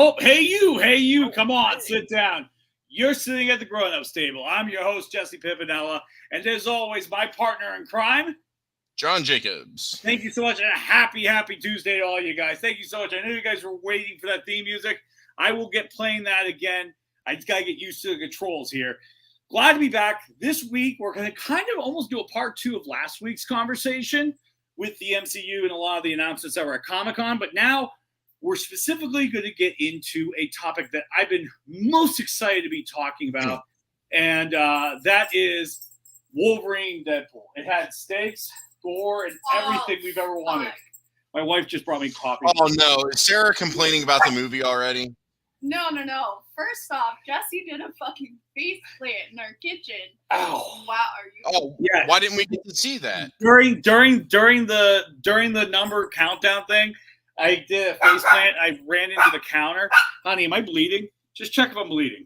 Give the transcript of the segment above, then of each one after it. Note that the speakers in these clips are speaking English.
Oh, hey you, come on, sit down. You're sitting at the grown-ups table. I'm your host, Jesse Pimpinella, and as always, my partner in crime, John Jacobs. Thank you so much, and a happy Tuesday to all you guys. Thank you so much. I know you guys were waiting for that theme music. I will get playing that again. I just got to get used to the controls here. Glad to be back. This week, we're going to kind of almost do a part two of last week's conversation with the MCU and a lot of the announcements that were at Comic-Con, but now we're specifically going to get into a topic that I've been most excited to be talking about, and that is Wolverine Deadpool. It had stakes, gore, and everything we've ever wanted. My wife just brought me coffee. Oh, no. Is Sarah complaining about the movie already? No. First off, Jesse did a fucking face plant in our kitchen. Oh. Wow, are you? Oh, yeah. Why didn't we get to see that? During the number countdown thing, I did a face plant. I ran into the counter. Honey, am I bleeding? Just check if I'm bleeding.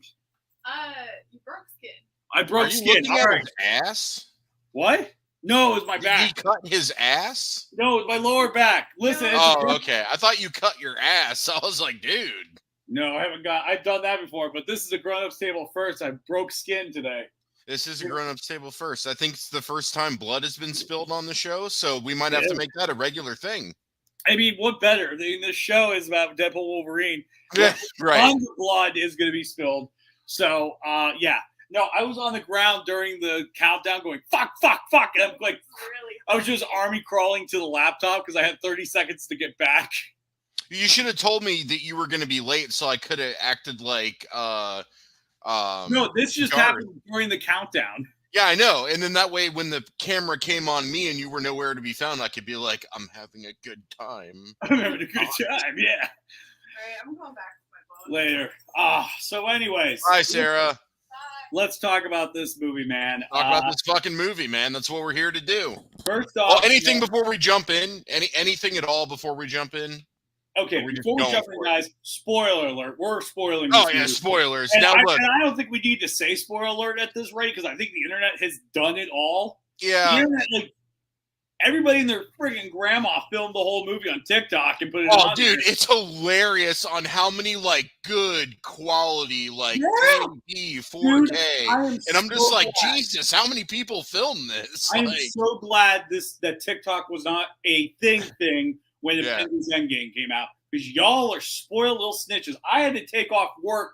You broke skin. I broke Are you skin. looking at his ass? What? No, it was my back. Did he cut his ass? No, it was my lower back. Listen. Oh, okay. I thought you cut your ass. I was like, dude. No, I've done that before, but this is a grown-ups table first. I broke skin today. This is a grown-ups table first. I think it's the first time blood has been spilled on the show, so we might have to make that a regular thing. I mean, what better? This show is about Deadpool Wolverine. Yeah, right. Tons of blood is going to be spilled. So, yeah. No, I was on the ground during the countdown going, fuck. And I'm like, Really? I was just army crawling to the laptop because I had 30 seconds to get back. You should have told me that you were going to be late, so I could have acted like. No, this just happened during the countdown. Yeah, I know. And then that way, when the camera came on me and you were nowhere to be found, I could be like, I'm having a good time. I'm having a good time, yeah. All right, I'm going back to my boat. Later. So anyways. Hi, Sarah. Let's talk about this movie, man. Talk about this fucking movie, man. That's what we're here to do. First off. Anything before we jump in? Anything at all before we jump in? Okay, before we jump in, guys, spoiler alert. We're spoiling this movie. Yeah, spoilers. And now look. And I don't think we need to say spoiler alert at this rate because I think the internet has done it all. Yeah. The internet, like, everybody and their friggin' grandma filmed the whole movie on TikTok and put it on. Oh, dude, it's hilarious on how many, good quality, 1080, 4K. Dude, and I'm just glad. Jesus, how many people filmed this? I am so glad that TikTok was not a thing when Avengers Endgame came out, because y'all are spoiled little snitches. I had to take off work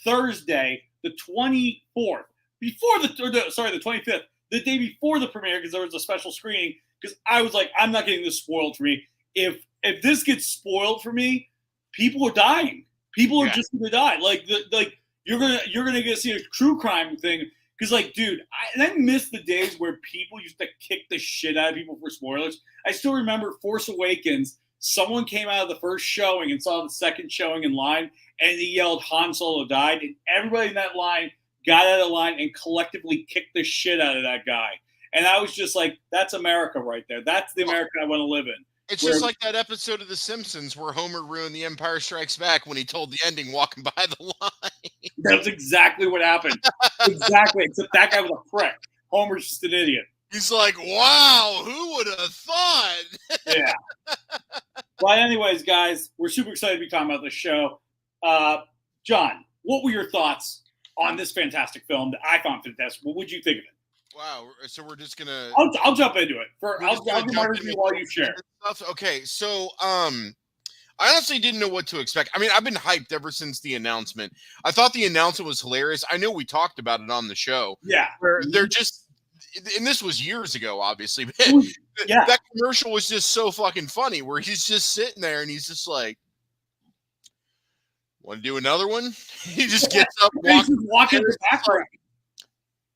Thursday, the 24th, the 25th, the day before the premiere, because there was a special screening, because I was like, I'm not getting this spoiled for me. If this gets spoiled for me, people are dying. People are just going to die. You're gonna get to see a true crime thing. Because, dude, I miss the days where people used to kick the shit out of people for spoilers. I still remember Force Awakens. Someone came out of the first showing and saw the second showing in line, and he yelled, Han Solo died. And everybody in that line got out of line and collectively kicked the shit out of that guy. And I was just like, that's America right there. That's the America I want to live in. It's just like that episode of The Simpsons where Homer ruined The Empire Strikes Back when he told the ending walking by the line. That's exactly what happened. Exactly. Except that guy was a prick. Homer's just an idiot. He's like, wow, who would have thought? Yeah. Well, anyways, guys, we're super excited to be talking about this show. John, what were your thoughts on this fantastic film that I found fantastic? What would you think of it? Wow. So we're just gonna. I'll jump into it. I'll give my review while you share. Okay, so I honestly didn't know what to expect. I mean, I've been hyped ever since the announcement. I thought the announcement was hilarious. I know we talked about it on the show. Yeah. Where they're just, and this was years ago, obviously. But yeah. That commercial was just so fucking funny. Where he's just sitting there and he's just like, "Want to do another one?" He just gets up, walking the background.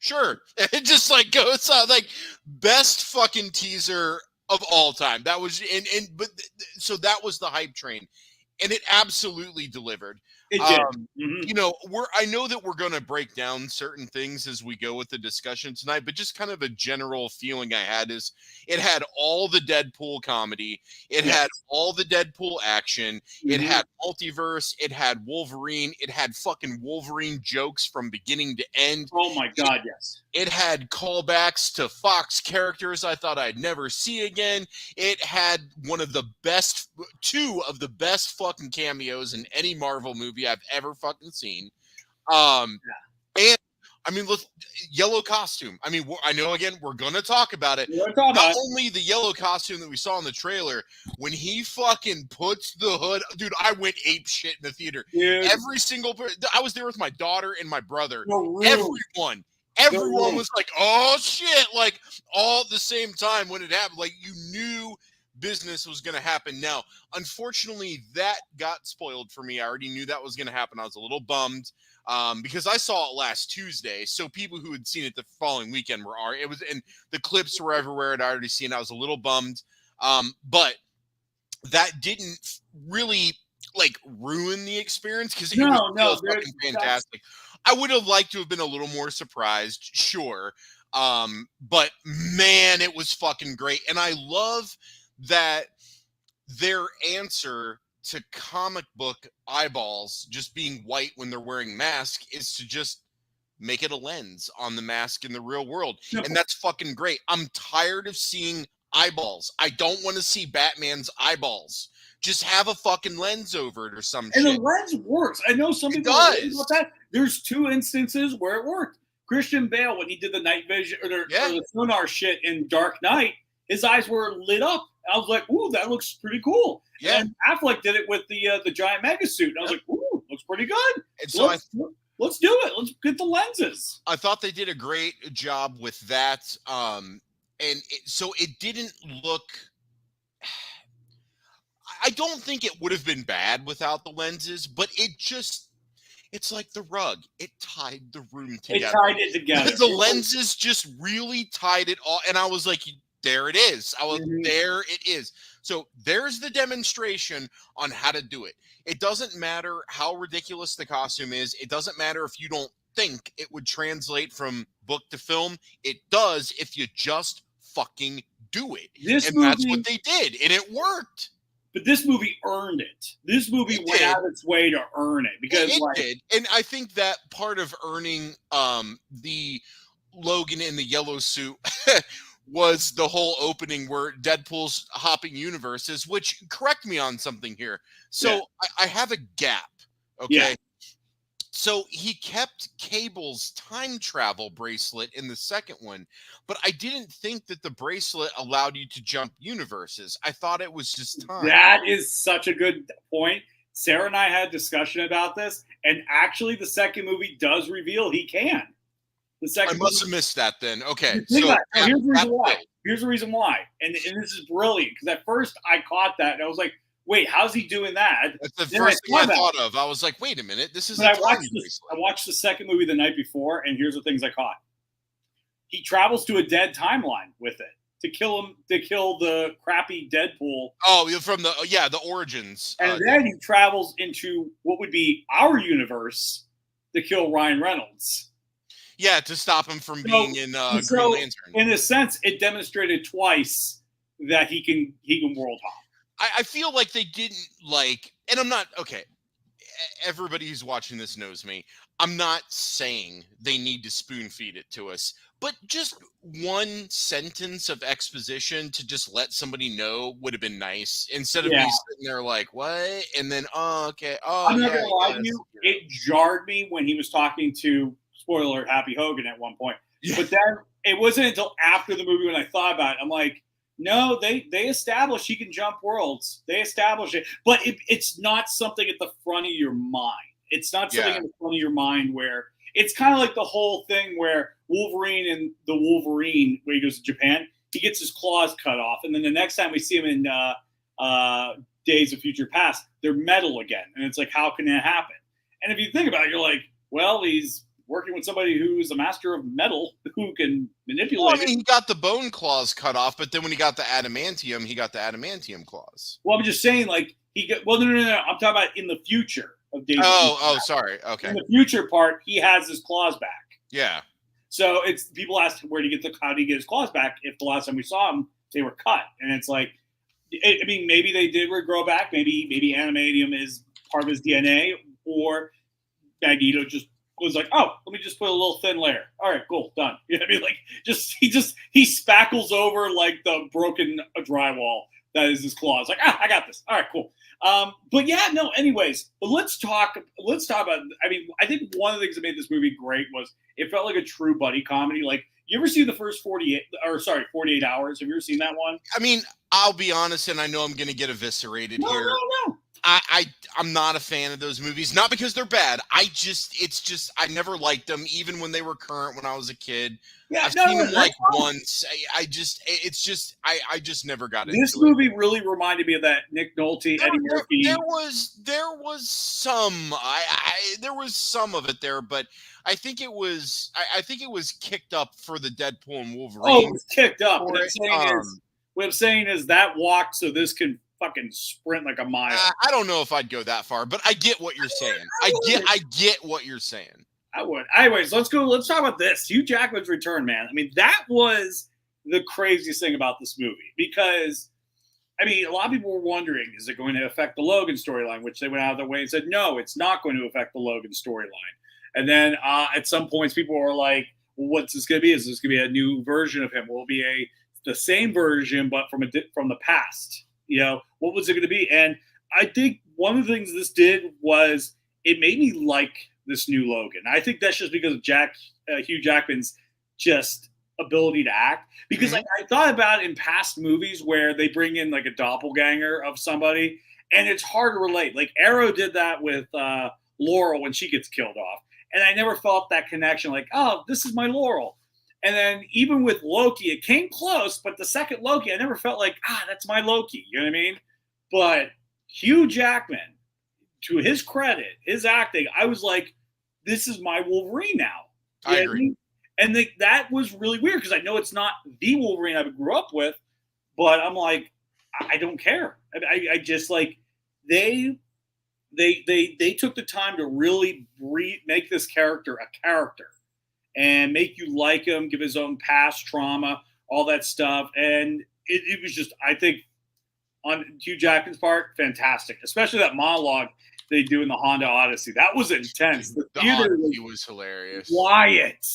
Sure. It just goes out best fucking teaser of all time. That was so that was the hype train, and it absolutely delivered. It did. You know, I know that we're going to break down certain things as we go with the discussion tonight, but just kind of a general feeling I had is it had all the Deadpool comedy, it had all the Deadpool action, it had multiverse, it had Wolverine, it had fucking Wolverine jokes from beginning to end. Oh my God, yes. It had callbacks to Fox characters I thought I'd never see again. It had two of the best fucking cameos in any Marvel movie I've ever fucking seen. And I mean, look, yellow costume. I mean, I know again we're gonna talk about it. Not only the yellow costume that we saw in the trailer, when he fucking puts the hood, dude, I went ape shit in the theater. Dude. Every single person, I was there with my daughter and my brother. Everyone was like, "Oh shit!" Like all at the same time when it happened. Like you knew business was going to happen. Now, unfortunately, that got spoiled for me. I already knew that was going to happen. I was a little bummed because I saw it last Tuesday. So people who had seen it the following weekend and the clips were everywhere. I'd already seen. I was a little bummed, but that didn't really like ruin the experience because it was fucking fantastic. I would have liked to have been a little more surprised, sure. But man, it was fucking great. And I love that their answer to comic book eyeballs just being white when they're wearing masks is to just make it a lens on the mask in the real world. And that's fucking great. I'm tired of seeing eyeballs. I don't want to see Batman's eyeballs. Just have a fucking lens over it or some shit. And the lens works. I know some people about that. There's 2 instances where it worked. Christian Bale, when he did the night vision or the sonar shit in Dark Knight, his eyes were lit up. I was like, ooh, that looks pretty cool. Yeah. And Affleck did it with the giant mega suit. And I was like, ooh, looks pretty good. And so let's do it. Let's get the lenses. I thought they did a great job with that. So it didn't look... I don't think it would have been bad without the lenses, but it's like the rug. It tied the room together. It tied it together. The lenses just really tied it all. And I was like, there it is. There it is. So there's the demonstration on how to do it. It doesn't matter how ridiculous the costume is. It doesn't matter if you don't think it would translate from book to film. It does if you just fucking do it. That's what they did. And it worked. But this movie earned it. This movie went out of its way to earn it because it did. And I think that part of earning the Logan in the yellow suit was the whole opening where Deadpool's hopping universes, which correct me on something here. So I have a gap. Okay. Yeah. So he kept Cable's time travel bracelet in the second one, but I didn't think that the bracelet allowed you to jump universes. I thought it was just time. That is such a good point. Sarah and I had a discussion about this, and actually the second movie does reveal he can. I must have missed that then. Okay. So here's the reason why. Here's the reason why. And this is brilliant, because at first I caught that, and I was like, wait, how's he doing that? That's the first thing I thought of. I was like, wait a minute, this is. I watched the second movie the night before, and here's the things I caught. He travels to a dead timeline with it to kill the crappy Deadpool. Oh, from the origins. And then he travels into what would be our universe to kill Ryan Reynolds. Yeah, to stop him from being in Green Lantern. In a sense, it demonstrated twice that he can world hop. I feel like they didn't and I'm not, okay, everybody who's watching this knows me. I'm not saying they need to spoon feed it to us, but just one sentence of exposition to just let somebody know would have been nice instead of me sitting there like, what? And then, okay. Oh, I'm not going to lie to you. It jarred me when he was talking to, spoiler, Happy Hogan at one point. Yeah. But then it wasn't until after the movie when I thought about it. I'm like, no, they establish he can jump worlds. They establish it. But it's not something at the front of your mind. It's not something in the front of your mind where it's kind of like the whole thing where Wolverine and the Wolverine, where he goes to Japan, he gets his claws cut off. And then the next time we see him in Days of Future Past, they're metal again. And it's like, how can that happen? And if you think about it, you're like, well, he's working with somebody who's a master of metal who can manipulate. Well, I mean, he got the bone claws cut off, but then when he got the adamantium, he got the adamantium claws. Well, I'm just saying, like, no. I'm talking about in the future. of David. Sorry. Okay. In the future part, he has his claws back. Yeah. So it's people ask how do you get his claws back? If the last time we saw him, they were cut, and it's like, I mean, maybe they did regrow back. Maybe anamantium is part of his DNA, or Magneto just was like, oh, let me just put a little thin layer. All right, cool, done. You know what I mean? Like, he spackles over like the broken drywall that is his claws. Like, I got this. All right, cool. But yeah, no. Anyways, but let's talk about. I mean, I think one of the things that made this movie great was it felt like a true buddy comedy. Like, you ever see the first 48 hours? Have you ever seen that one? I mean, I'll be honest, and I know I'm going to get eviscerated here. No. I'm not a fan of those movies, not because they're bad. I never liked them, even when they were current when I was a kid. Yeah, I've seen them like once. I just never got into it. This movie really reminded me of that Nick Nolte, Eddie Murphy. There was some. There was some of it there, but I think it was kicked up for the Deadpool and Wolverine. Oh, it was kicked up. What I'm saying is that walked so this can fucking sprint like a mile. I don't know if I'd go that far, but I get what you're saying. I get what you're saying. I would. Anyways, let's talk about this. Hugh Jackman's return, man. I mean, that was the craziest thing about this movie because, I mean, a lot of people were wondering, is it going to affect the Logan storyline? Which they went out of their way and said, no, it's not going to affect the Logan storyline. And then at some points, people were like, well, what's this going to be? Is this going to be a new version of him? Will it be the same version, but from the past? You know, what was it going to be? And I think one of the things this did was it made me like this new Logan. I think that's just because of Hugh Jackman's just ability to act. Because I thought about it in past movies where they bring in like a doppelganger of somebody, and it's hard to relate. Like Arrow did that with Laurel when she gets killed off. And I never felt that connection like, oh, this is my Laurel. And then even with Loki, it came close, but the second Loki, I never felt like, that's my Loki. You know what I mean? But Hugh Jackman, to his credit, his acting, I was like, this is my Wolverine now. I agree. And that was really weird because I know it's not the Wolverine I grew up with, but I'm like, I don't care. I just like, they took the time to really make this character a character. And make you like him, give his own past trauma, all that stuff. And it was just, I think, on Hugh Jackman's part, fantastic. Especially that monologue they do in the Honda Odyssey. That was intense. The theater was hilarious. Quiet.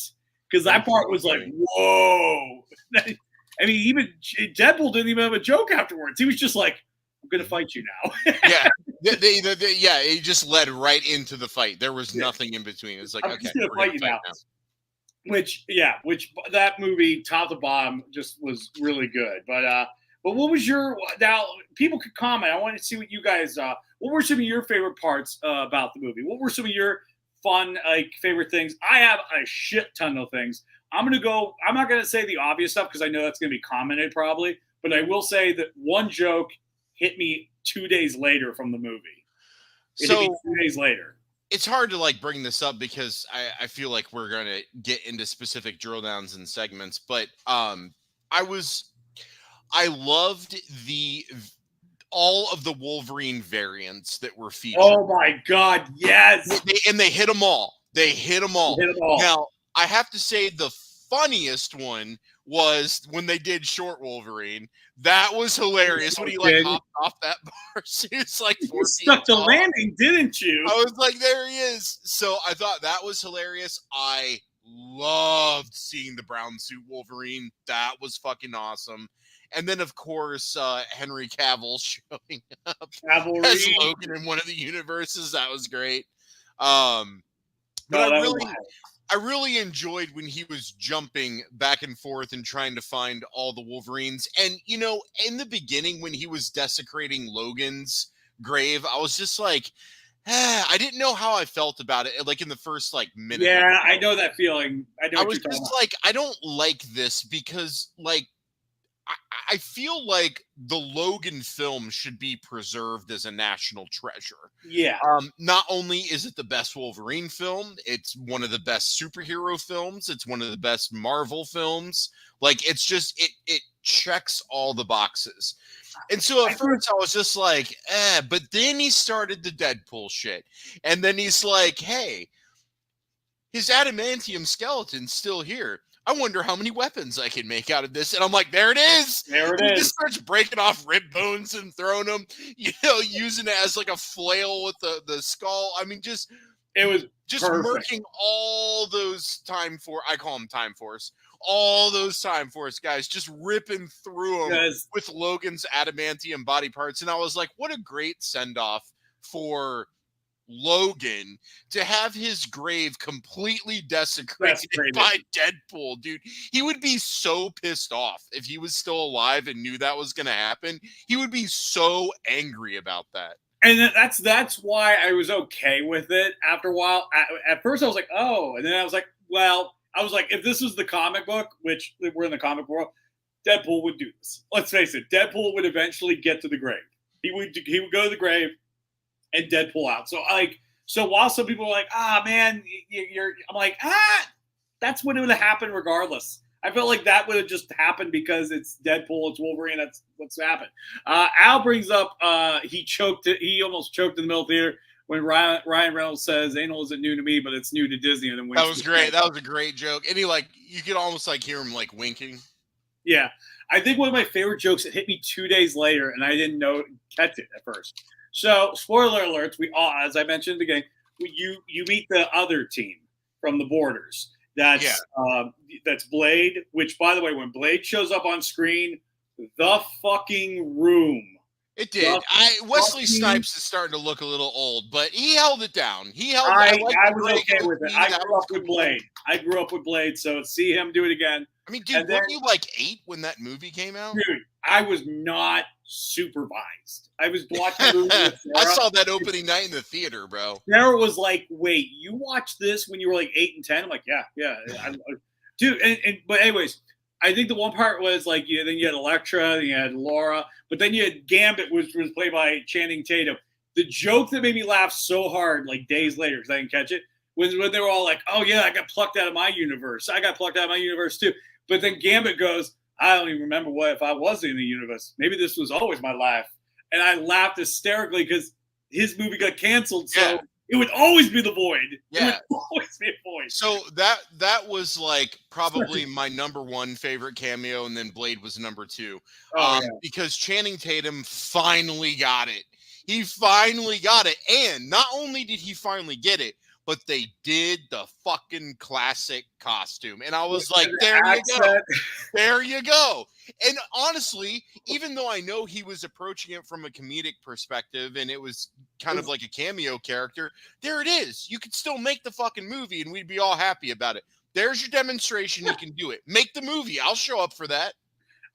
Because that part was like, whoa. I mean, even Deadpool didn't even have a joke afterwards. He was just like, I'm going to fight you now. Yeah. He just led right into the fight. There was nothing in between. It's like, I'm okay, just going to we're fight you gonna now. now. Which that movie, top to bottom, just was really good. But what was now people could comment. I want to see what you guys, what were some of your favorite parts about the movie? What were some of your fun, favorite things? I have a shit ton of things. I'm not going to say the obvious stuff because I know that's going to be commented probably, but I will say that one joke hit me 2 days later from the movie. It hit me 2 days later. It's hard to bring this up because I feel like we're going to get into specific drill downs and segments, but I loved all of the Wolverine variants that were featured. Oh my God. Yes. They hit them all. They hit them all. Now I have to say the funniest one was when they did Short Wolverine. That was hilarious. When he hopped off that bar, he was like 14. You stuck the landing, didn't you? I was like, there he is. So I thought that was hilarious. I loved seeing the brown suit Wolverine. That was fucking awesome. And then, of course, Henry Cavill showing up as Logan in one of the universes. That was great. But I really enjoyed when he was jumping back and forth and trying to find all the Wolverines. And, in the beginning when he was desecrating Logan's grave, I was just like, I didn't know how I felt about it. Like in the first minute. Yeah, I know that feeling. I was just like, I don't like this because I feel like the Logan film should be preserved as a national treasure. Yeah. Not only is it the best Wolverine film, it's one of the best superhero films. It's one of the best Marvel films. It's just checks all the boxes. And so at first I was just like, but then he started the Deadpool shit. And then he's like, hey, his adamantium skeleton's still here. I wonder how many weapons I can make out of this. And I'm like, there it is. There it he is. just starts breaking off rib bones and throwing them, using it as like a flail with the skull. I mean, it was just perfect. murking all those I call them Time Force. All those Time Force guys, just ripping through them with Logan's adamantium body parts. And I was like, what a great send-off for Logan to have his grave completely desecrated by Deadpool, dude. He would be so pissed off if he was still alive and knew that was going to happen. He would be so angry about that. And that's why I was okay with it after a while. At first I was like, oh, and then I was like, well, if this was the comic book, which we're in the comic world, Deadpool would do this. Let's face it, Deadpool would eventually get to the grave. He would go to the grave and Deadpool out. So while some people are like, man, I'm like, that's what would have happened regardless. I felt like that would have just happened because it's Deadpool, it's Wolverine, that's what's happened. Al brings up he almost choked in the middle theater when Ryan Reynolds says anal isn't new to me, but it's new to Disney. And then that was great. That was a great joke. And you could almost hear him winking. Yeah. I think one of my favorite jokes that hit me 2 days later, and I didn't catch it at first. So, spoiler alerts, as I mentioned again, you meet the other team from the Borders. That's Blade, which, by the way, when Blade shows up on screen, the fucking room. It did. Wesley Snipes is starting to look a little old, but he held it down. I was okay with it. I grew up with Blade. So see him do it again. I mean, dude, weren't you 8 when that movie came out? Dude, I was not supervised. I was watching the movie with Sarah. I saw that opening night in the theater, bro. Sarah was like, wait, you watched this when you were 8 and 10? I'm like, yeah. Dude, but anyways, I think the one part was then you had Elektra, then you had Laura, but then you had Gambit, which was played by Channing Tatum. The joke that made me laugh so hard, days later, because I didn't catch it, was when they were all like, oh yeah, I got plucked out of my universe. I got plucked out of my universe too. But then Gambit goes, I don't even remember if I was in the universe. Maybe this was always my life. And I laughed hysterically because his movie got canceled. So it would always be the Void. Yeah. It would always be a Void. So that was probably my number one favorite cameo, and then Blade was number 2. Because Channing Tatum finally got it. He finally got it. And not only did he finally get it, but they did the fucking classic costume. And I was like, there you go. There you go. And honestly, even though I know he was approaching it from a comedic perspective and it was kind of like a cameo character, there it is. You could still make the fucking movie and we'd be all happy about it. There's your demonstration. You can do it. Make the movie. I'll show up for that.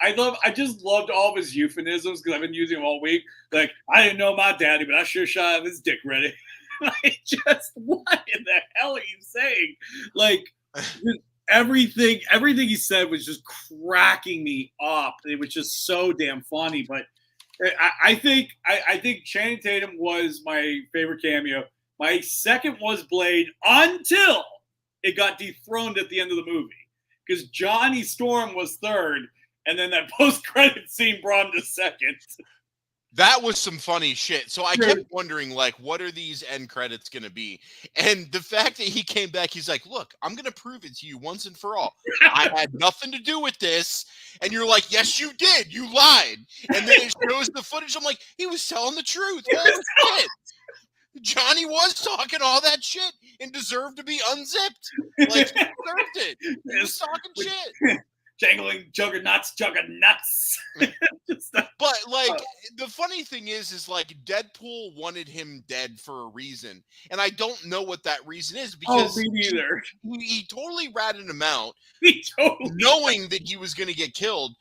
I just loved all of his euphemisms because I've been using them all week. I didn't know my daddy, but I sure shot his dick ready. What in the hell are you saying? Everything he said was just cracking me up. It was just so damn funny. But I think Channing Tatum was my favorite cameo. My second was Blade until it got dethroned at the end of the movie because Johnny Storm was third, and then that post-credit scene brought him to second. That was some funny shit. So I kept wondering, what are these end credits going to be? And the fact that he came back, he's like, look, I'm going to prove it to you once and for all. I had nothing to do with this. And you're like, yes, you did. You lied. And then it shows the footage. I'm like, he was telling the truth. Johnny was talking all that shit and deserved to be unzipped. He deserved it. He was talking shit. Jangling juggernauts. But the funny thing is Deadpool wanted him dead for a reason, and I don't know what that reason is because me neither. He totally ratted him out, knowing that he was going to get killed.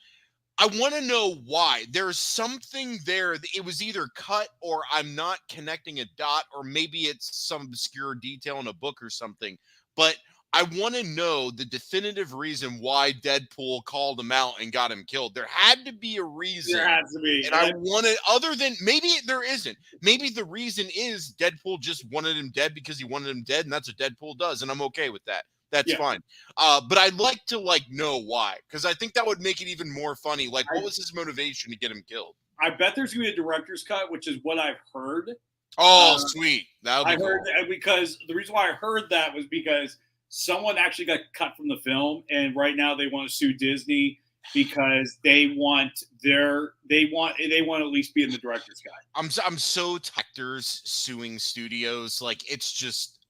I want to know why. There's something there. It was either cut or I'm not connecting a dot, or maybe it's some obscure detail in a book or something. But I want to know the definitive reason why Deadpool called him out and got him killed. There had to be a reason. There has to be. And I wanted, other than, maybe there isn't. Maybe the reason is Deadpool just wanted him dead because he wanted him dead, and that's what Deadpool does, and I'm okay with that. That's fine. But I'd like to know why, because I think that would make it even more funny. Like, what was his motivation to get him killed? I bet there's going to be a director's cut, which is what I've heard. Oh, sweet. That would be heard cool. that because the reason why I heard that was because someone actually got cut from the film, and right now they want to sue Disney because they want to at least be in the director's cut. I'm so tired of actors suing studios. Like,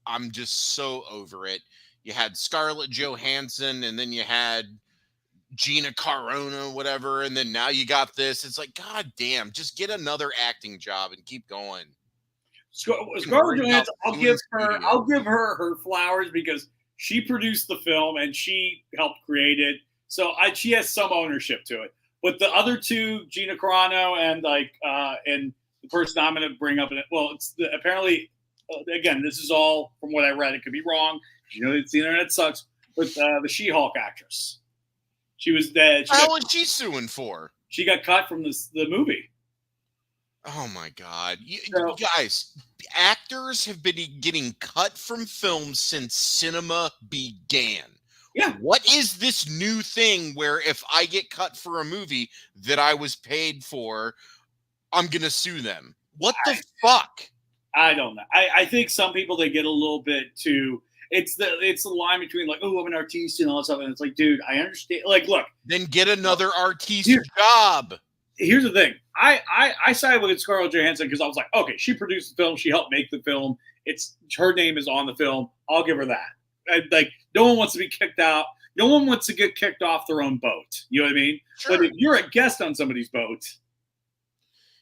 I'm just so over it. You had Scarlett Johansson, and then you had Gina Carano, whatever, and then now you got this. It's like, god damn, just get another acting job and keep going. Scarlett Johansson, I'll give her her flowers because she produced the film and she helped create it, so she has some ownership to it. But the other two, Gina Carano and and the person I'm going to bring up, apparently, again, this is all from what I read. It could be wrong. The internet sucks. But the She-Hulk actress, she was dead. How was she suing for? She got cut from the movie. Oh my god, you guys! Actors have been getting cut from films since cinema began. Yeah. What is this new thing where if I get cut for a movie that I was paid for, I'm gonna sue them? What the fuck? I don't know. I think some people, they get a little bit too. It's the line between I'm an artiste and all that stuff, and it's like, dude, I understand. Look, then get another artiste job. Here's the thing. I sided with Scarlett Johansson because I was like, okay, she produced the film, she helped make the film. Her name is on the film. I'll give her that. No one wants to be kicked out. No one wants to get kicked off their own boat. You know what I mean? Sure. But if you're a guest on somebody's boat,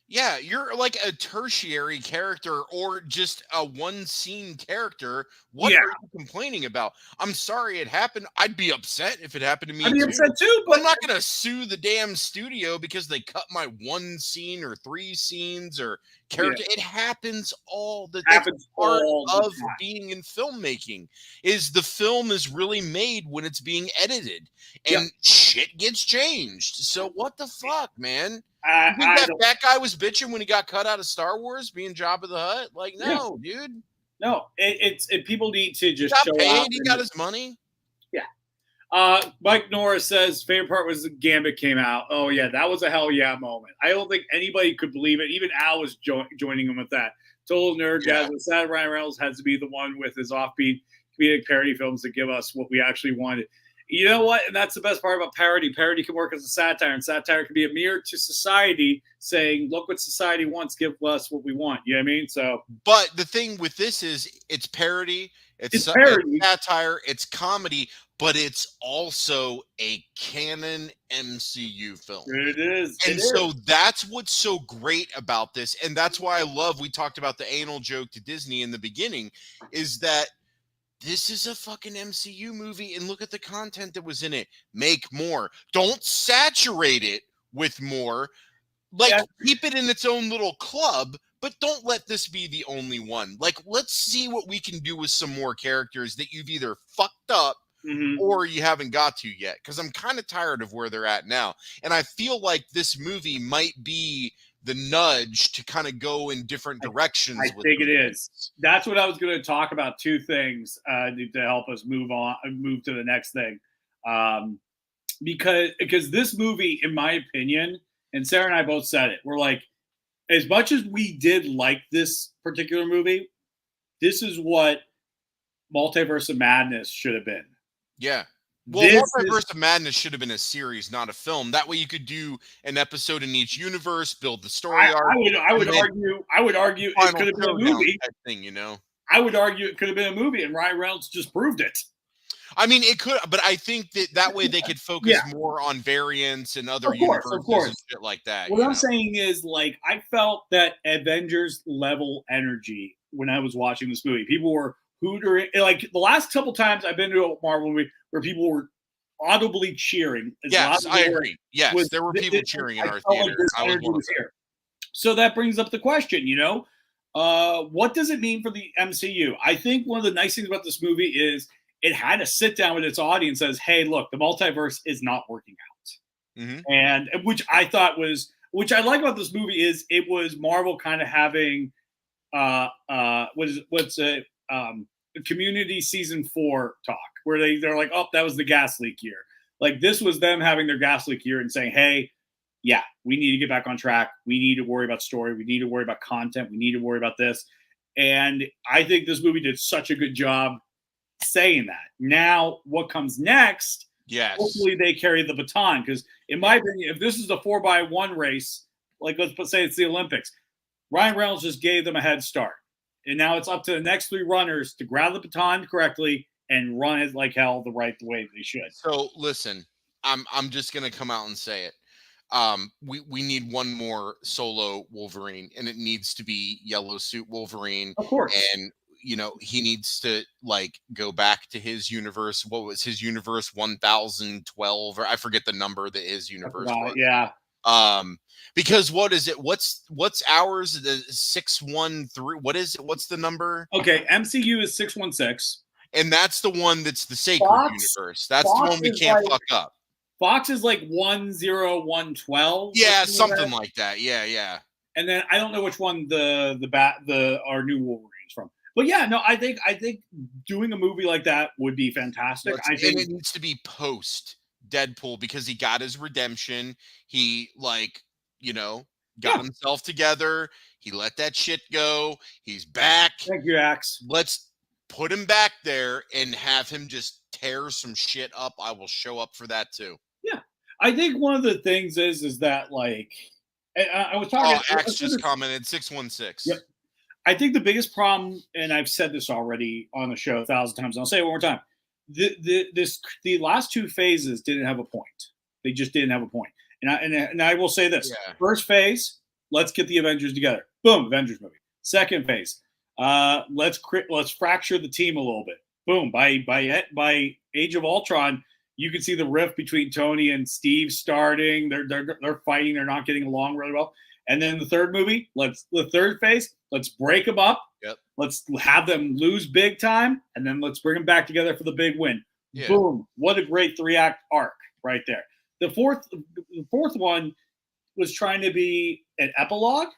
yeah, you're like a tertiary character or just a one-scene character. What are you complaining about? I'm sorry it happened. I'd be upset if it happened to me. I'd be upset too, but I'm not going to sue the damn studio because they cut my one scene or three scenes or character. Yeah. It happens all the time. Part of being in filmmaking is the film is really made when it's being edited and shit gets changed. So what the fuck, man? You think that guy was bitching when he got cut out of Star Wars, being Jabba the Hutt? No, dude. No, people need to just show up. He got his money. Yeah. Mike Norris says favorite part was the Gambit came out. Oh yeah, that was a hell yeah moment. I don't think anybody could believe it. Even Al was joining him with that. Total nerdgasm. Sad Ryan Reynolds has to be the one with his offbeat comedic parody films to give us what we actually wanted. You know what? And that's the best part about parody. Parody can work as a satire, and satire can be a mirror to society saying, look what society wants, give us what we want. You know what I mean? So, but the thing with this is it's parody, it's parody. It's satire, it's comedy, but it's also a canon MCU film. It is. And so that's what's so great about this. And that's why we talked about the anal joke to Disney in the beginning, is that this is a fucking MCU movie, and look at the content that was in it. Make more. Don't saturate it with more. Keep it in its own little club, but don't let this be the only one. Let's see what we can do with some more characters that you've either fucked up or you haven't got to yet. Because I'm kind of tired of where they're at now. And I feel like this movie might be the nudge to kind of go in different directions. I think it is. That's what I was going to talk about. Two things to help us move to the next thing. Because this movie, in my opinion, and Sarah and I both said it, we're like, as much as we did like this particular movie, this is what Multiverse of Madness should have been. Yeah. Well, Multiverse of Madness should have been a series, not a film. That way you could do an episode in each universe, build the story arc. I would argue it could have been a movie. I would argue it could have been a movie, and Ryan Reynolds just proved it. I mean, it could, but I think that way they could focus more on variants and other universes and shit like that. What I'm saying is, I felt that Avengers level energy when I was watching this movie. People were hootering. The last couple times I've been to a Marvel movie where people were audibly cheering. Yes, I agree. Yes, there were people cheering in our theater. I was one of them. So that brings up the question, what does it mean for the MCU? I think one of the nice things about this movie is it had to sit down with its audience and says, hey, look, the multiverse is not working out. Mm-hmm. And which I thought was, which I like about this movie is it was Marvel kind of having Community season 4 talk. where they're like, oh, that was the gas leak year. Like this was them having their gas leak year and saying, hey, yeah, we need to get back on track. We need to worry about story. We need to worry about content. We need to worry about this. And I think this movie did such a good job saying that. Now, what comes next? Yes. Hopefully they carry the baton. Because in my opinion, if this is a 4x1 race, like let's say it's the Olympics, Ryan Reynolds just gave them a head start. And now it's up to the next 3 runners to grab the baton correctly and run it like hell the right way they should. So listen, I'm just gonna come out and say it. We need one more solo Wolverine, and it needs to be Yellow Suit Wolverine. Of course. And he needs to like go back to his universe. What was his universe? 1012, or I forget the number that his universe was. Yeah. Because what is it? What's ours? The 613. What is it? What's the number? Okay, MCU is 616. And that's the one that's the sacred universe. That's Fox the one we can't fuck up. Fox is like 10112. Yeah, something like that. Yeah. And then I don't know which one our new Wolverine's from. But yeah, no, I think doing a movie like that would be fantastic. And it needs to be post Deadpool because he got his redemption. He got himself together. He let that shit go. He's back. Thank you, Axe. Let's put him back there and have him just tear some shit up. I will show up for that too. Yeah. I think one of the things is that like I was talking. Axe just commented 616. Yep. I think the biggest problem, and I've said this already on the show 1,000 times, and I'll say it one more time. The last 2 phases didn't have a point. They just didn't have a point. And I will say this: First phase, let's get the Avengers together. Boom, Avengers movie. Second phase, let's fracture the team a little bit. Boom. By Age of Ultron, you can see the rift between Tony and Steve starting. They're fighting. They're not getting along really well. And then the third movie, the third phase, let's break them up. Yep. Let's have them lose big time, and then let's bring them back together for the big win. Yeah. Boom! What a great 3-act arc right there. The fourth one was trying to be an epilogue.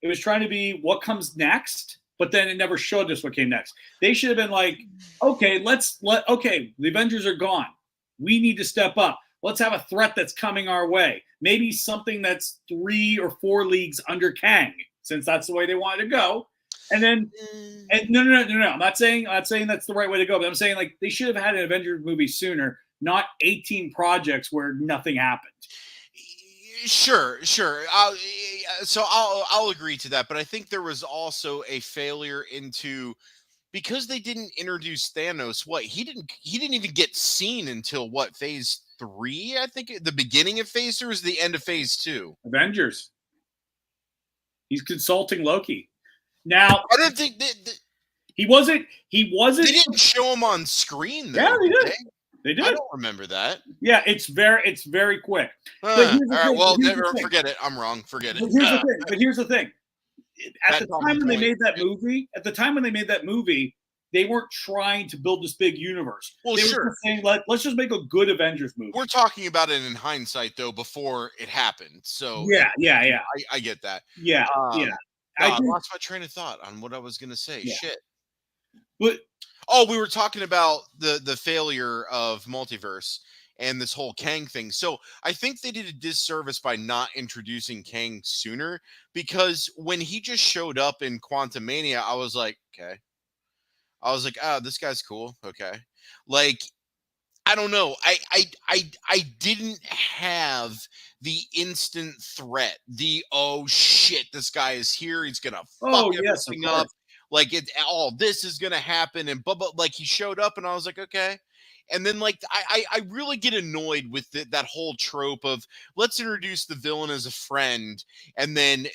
It was trying to be what comes next, but then it never showed us what came next. They should have been like, okay, the Avengers are gone. We need to step up. Let's have a threat that's coming our way. Maybe something that's 3 or 4 leagues under Kang, since that's the way they wanted to go. And then, no. I'm not saying that's the right way to go, but I'm saying like they should have had an Avengers movie sooner, not 18 projects where nothing happened. Sure. So I'll agree to that, but I think there was also a failure because they didn't introduce Thanos. He didn't even get seen until phase 3? I think the beginning of phase 3 was the end of phase 2. Avengers. He's consulting Loki. Now I don't think he wasn't. They didn't show him on screen, though. Yeah, they did. They did. I don't remember that. Yeah, it's very quick. All right, well, never forget it. I'm wrong. Forget it. But here's the thing. At the time when they made that movie, they weren't trying to build this big universe. Well, they were just saying, let's just make a good Avengers movie. We're talking about it in hindsight, though, before it happened. So yeah. I get that. Yeah. I lost my train of thought on what I was going to say. Yeah. Shit. But we were talking about the failure of multiverse and this whole Kang thing. So I think they did a disservice by not introducing Kang sooner, because when he just showed up in Quantumania, I was like, okay. I was like, oh, this guy's cool. Okay. Like, I don't know. I didn't have the instant threat. Oh shit, this guy is here. He's gonna fuck everything up. Like this is gonna happen, and but like he showed up, and I was like, okay. And then like I really get annoyed with that whole trope of let's introduce the villain as a friend, and then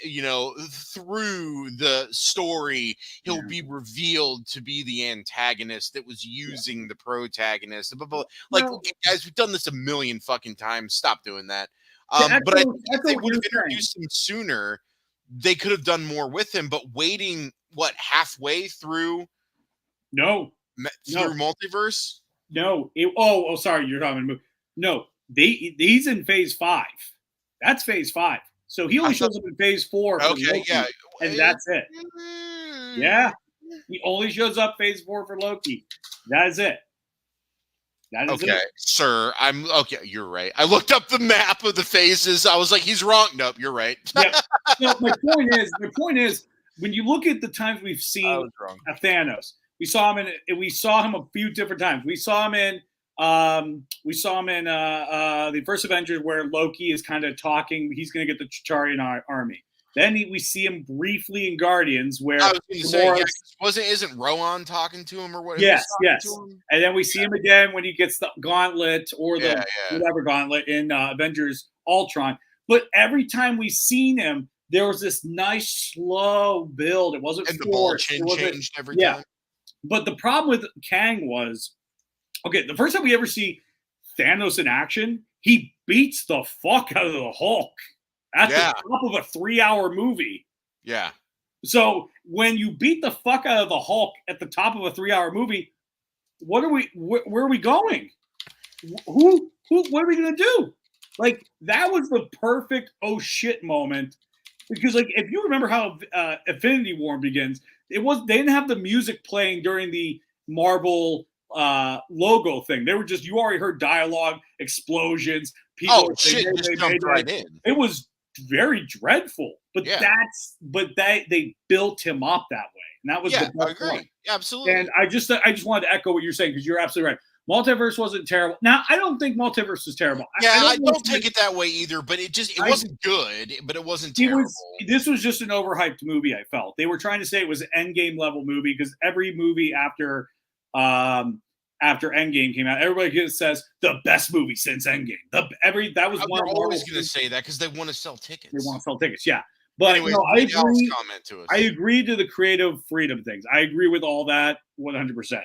through the story he'll be revealed to be the antagonist that was using the protagonist. Like, guys, we've done this a million fucking times. Stop doing that. But I think if they would have introduced him sooner, they could have done more with him. But waiting halfway through? Multiverse. No. Sorry, you're talking about. No, he's in phase 5. That's phase 5. So he only shows up in phase 4. Okay, yeah, and that's it. Yeah, he only shows up phase 4 for Loki. That is it. That is Okay, it. sir. I'm okay. You're right. I looked up the map of the phases. I was like, he's wrong. Nope, you're right. Yeah. No, my point is, when you look at the times we've I seen was wrong. Thanos, we saw him a few different times. We saw him in the first Avengers where Loki is kind of talking. He's going to get the Chitaurian army. Then we see him briefly in Guardians where I was going to say, isn't Rowan talking to him or what? Yes. And then we see him again when he gets the gauntlet or the whatever gauntlet in Avengers Ultron. But every time we seen him, there was this nice slow build. It wasn't and the ball changed every time. But the problem with Kang was, okay, the first time we ever see Thanos in action, he beats the fuck out of the Hulk at the top of a 3-hour movie. Yeah. So when you beat the fuck out of the Hulk at the top of a 3-hour movie, where are we going? What are we going to do? Like, that was the perfect oh shit moment. Because, like, if you remember how Infinity War begins, they didn't have the music playing during the Marvel logo thing. They were just, you already heard dialogue, explosions, people. Just jumped right in. It was very dreadful, but they built him up that way, and that was the best I agree. part. Absolutely. And I just wanted to echo what you're saying, because you're absolutely right. Multiverse wasn't terrible. Now, I don't think Multiverse was terrible. I don't take it that way either, but it wasn't good, but it wasn't terrible. This was just an overhyped movie, I felt. They were trying to say it was an Endgame level movie, because every movie after Endgame came out, everybody says the best movie since Endgame. That was one. They're always going to say that because they want to sell tickets. They want to sell tickets, yeah. But anyways, no, I agree. Comment to us. I agree to the creative freedom things. I agree with all that 100%.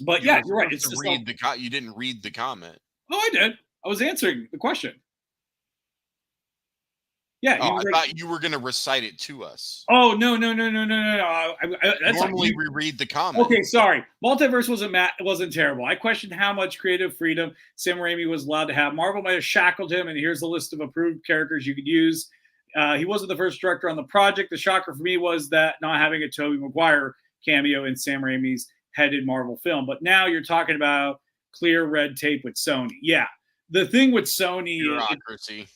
But yeah, you're right. It's just you didn't read the comment. Oh, I did. I was answering the question. Yeah. I thought you were going to recite it to us. Oh, no. Normally we read the comment. Okay, sorry. Multiverse wasn't terrible. I questioned how much creative freedom Sam Raimi was allowed to have. Marvel might have shackled him, and here's the list of approved characters you could use. He wasn't the first director on the project. The shocker for me was that not having a Tobey Maguire cameo in Sam Raimi's headed Marvel film. But now you're talking about clear red tape with Sony. Yeah. The thing with Sony bureaucracy.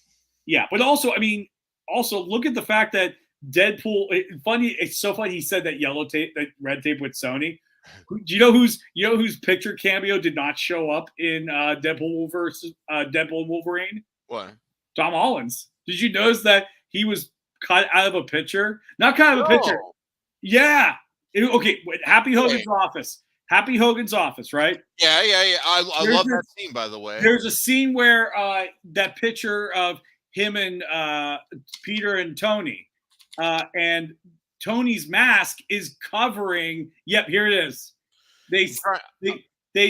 But also, I mean, look at the fact that Deadpool. It's so funny he said that that red tape with Sony. Do you know whose picture cameo did not show up in Deadpool Wolverine? What? Tom Holland's. Did you notice that he was cut out of a picture? Not cut out of a picture. Yeah. Happy Hogan's office. Happy Hogan's office, right? Yeah. I love that scene, by the way. There's a scene where that picture of him and Peter and Tony, and Tony's mask is covering. Yep, here it is. They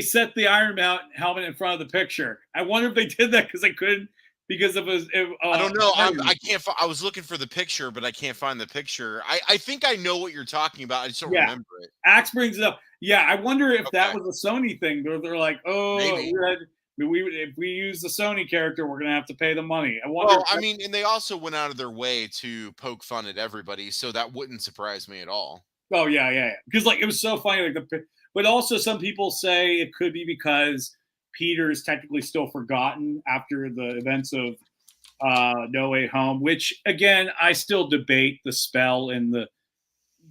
set the Iron Man helmet in front of the picture. I wonder if they did that because they couldn't. Because of his, I don't know. I can't. I was looking for the picture, but I can't find the picture. I think I know what you're talking about. I just don't remember it. Axe brings it up. Yeah, I wonder if that was a Sony thing. They're like, if we use the Sony character, we're gonna have to pay the money. I wonder. And they also went out of their way to poke fun at everybody, so that wouldn't surprise me at all. Oh yeah. Because it was so funny. But also some people say it could be because Peter is technically still forgotten after the events of No Way Home, which again, I still debate the spell and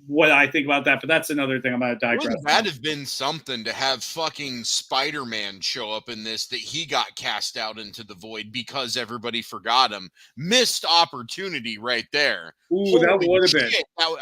what I think about that, but that's another thing I'm going to digress. Wouldn't that have been something to have fucking Spider-Man show up in this, that he got cast out into the void because everybody forgot him? Missed opportunity right there. Ooh, that would have been. Now,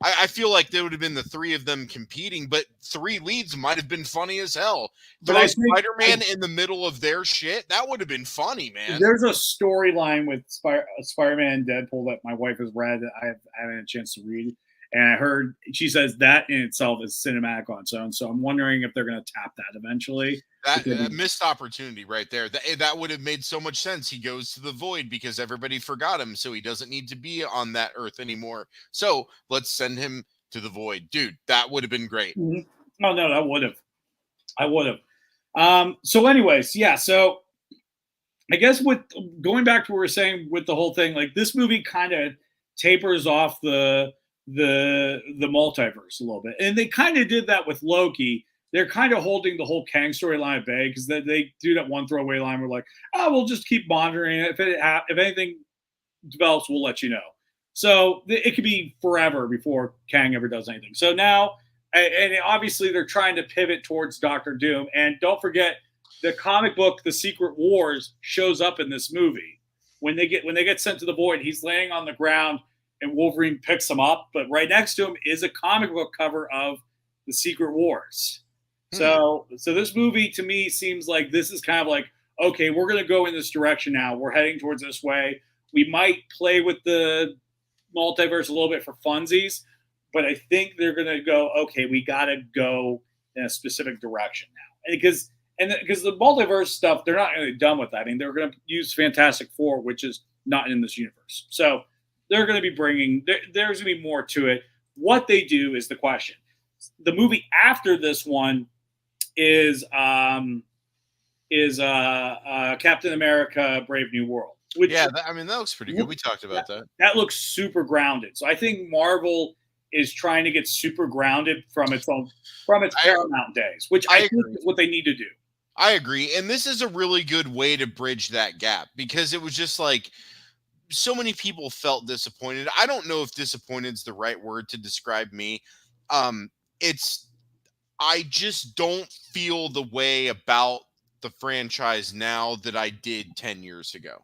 I feel like there would have been the three of them competing, but three leads might have been funny as hell. But Spider-Man in the middle of their shit, that would have been funny, man. There's a storyline with Spider-Man and Deadpool that my wife has read that I haven't had a chance to read. And I heard she says that in itself is cinematic on its own. So I'm wondering if they're going to tap that eventually. That missed opportunity right there. That would have made so much sense. He goes to the void because everybody forgot him, so he doesn't need to be on that earth anymore. So let's send him to the void. Dude, that would have been great. Mm-hmm. Oh, no, I would have. So anyways, yeah. So I guess with going back to what we were saying with the whole thing, like this movie kind of tapers off the multiverse a little bit, and they kind of did that with Loki, they're kind of holding the whole Kang storyline at bay because they do that one throwaway line where like, oh, we'll just keep monitoring it. If anything develops, we'll let you know. So it could be forever before Kang ever does anything. So now, and obviously they're trying to pivot towards Doctor Doom. And don't forget, the comic book, The Secret Wars, shows up in this movie. When they get sent to the Void, he's laying on the ground and Wolverine picks him up. But right next to him is a comic book cover of The Secret Wars. So this movie to me seems like this is kind of like, okay, we're going to go in this direction now. We're heading towards this way. We might play with the multiverse a little bit for funsies, but I think they're going to go, okay, we got to go in a specific direction now. Because the multiverse stuff, they're not going to be done with that. I mean, they're going to use Fantastic Four, which is not in this universe. So they're going to be there's going to be more to it. What they do is the question. The movie after this one is Captain America: Brave New World. Which, that looks pretty good. We talked about that. That looks super grounded. So I think Marvel is trying to get super grounded from its Paramount days, which I think is what they need to do. I agree, and this is a really good way to bridge that gap because it was just like so many people felt disappointed. I don't know if disappointed is the right word to describe me. I just don't feel the way about the franchise now that I did 10 years ago.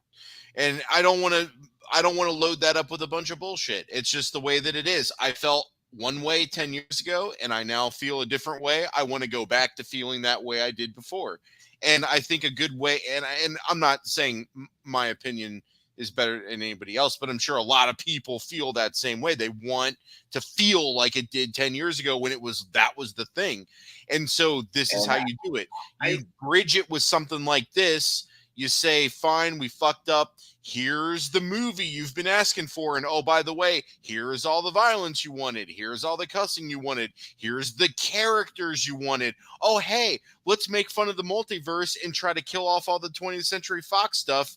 And I don't want to load that up with a bunch of bullshit. It's just the way that it is. I felt one way 10 years ago and I now feel a different way. I want to go back to feeling that way I did before. And I think a good way, and I'm not saying my opinion is better than anybody else, but I'm sure a lot of people feel that same way. They want to feel like it did 10 years ago when that was the thing. And so this is how you do it. You bridge it with something like this. You say, fine, we fucked up. Here's the movie you've been asking for. And oh, by the way, here's all the violence you wanted. Here's all the cussing you wanted. Here's the characters you wanted. Oh, hey, let's make fun of the multiverse and try to kill off all the 20th Century Fox stuff.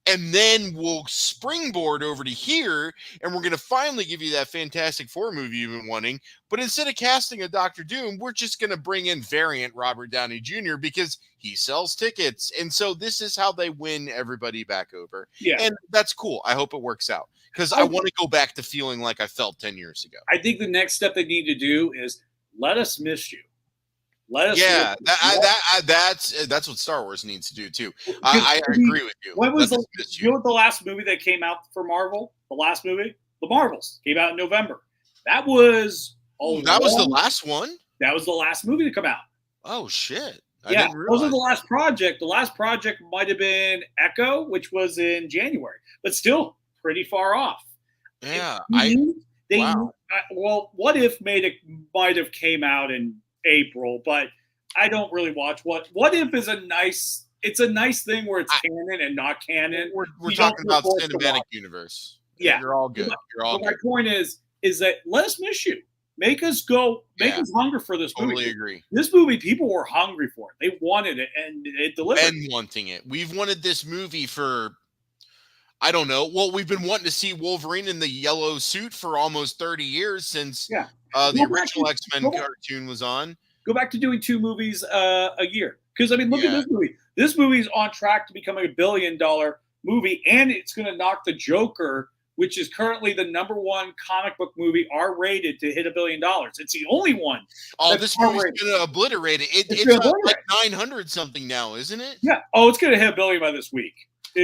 And then we'll springboard over to here, and we're going to finally give you that Fantastic Four movie you've been wanting. But instead of casting a Doctor Doom, we're just going to bring in variant Robert Downey Jr. because he sells tickets. And so this is how they win everybody back over. Yeah. And that's cool. I hope it works out because I want to go back to feeling like I felt 10 years ago. I think the next step they need to do is let us miss you. That's what Star Wars needs to do too. I agree with you. What was the last movie that came out for Marvel? The last movie, The Marvels, came out in November. That was the last one. That was the last movie to come out. Oh shit! Those are the last project. The last project might have been Echo, which was in January, but still pretty far off. Yeah, Well, What If might have came out in April, but I don't really watch What If is a nice thing where it's canon and not canon. We're talking about cinematic universe. Yeah, you're all good. You're all good. My point is that let us miss you. Make us hungry for this movie. Totally agree. This movie, people were hungry for it. They wanted it, and it delivered. And wanting it. We've wanted this movie for, I don't know. Well, we've been wanting to see Wolverine in the yellow suit for almost 30 years since the original X-Men cartoon was on. Go back to doing 2 movies a year. Because, I mean, look at this movie. This movie's on track to become a $1 billion movie, and it's going to knock The Joker, which is currently the #1 comic book movie R-rated to hit $1 billion. It's the only one. Oh, this movie's going to obliterate it. It's like 900 something now, isn't it? Yeah. Oh, it's going to hit $1 billion by this week.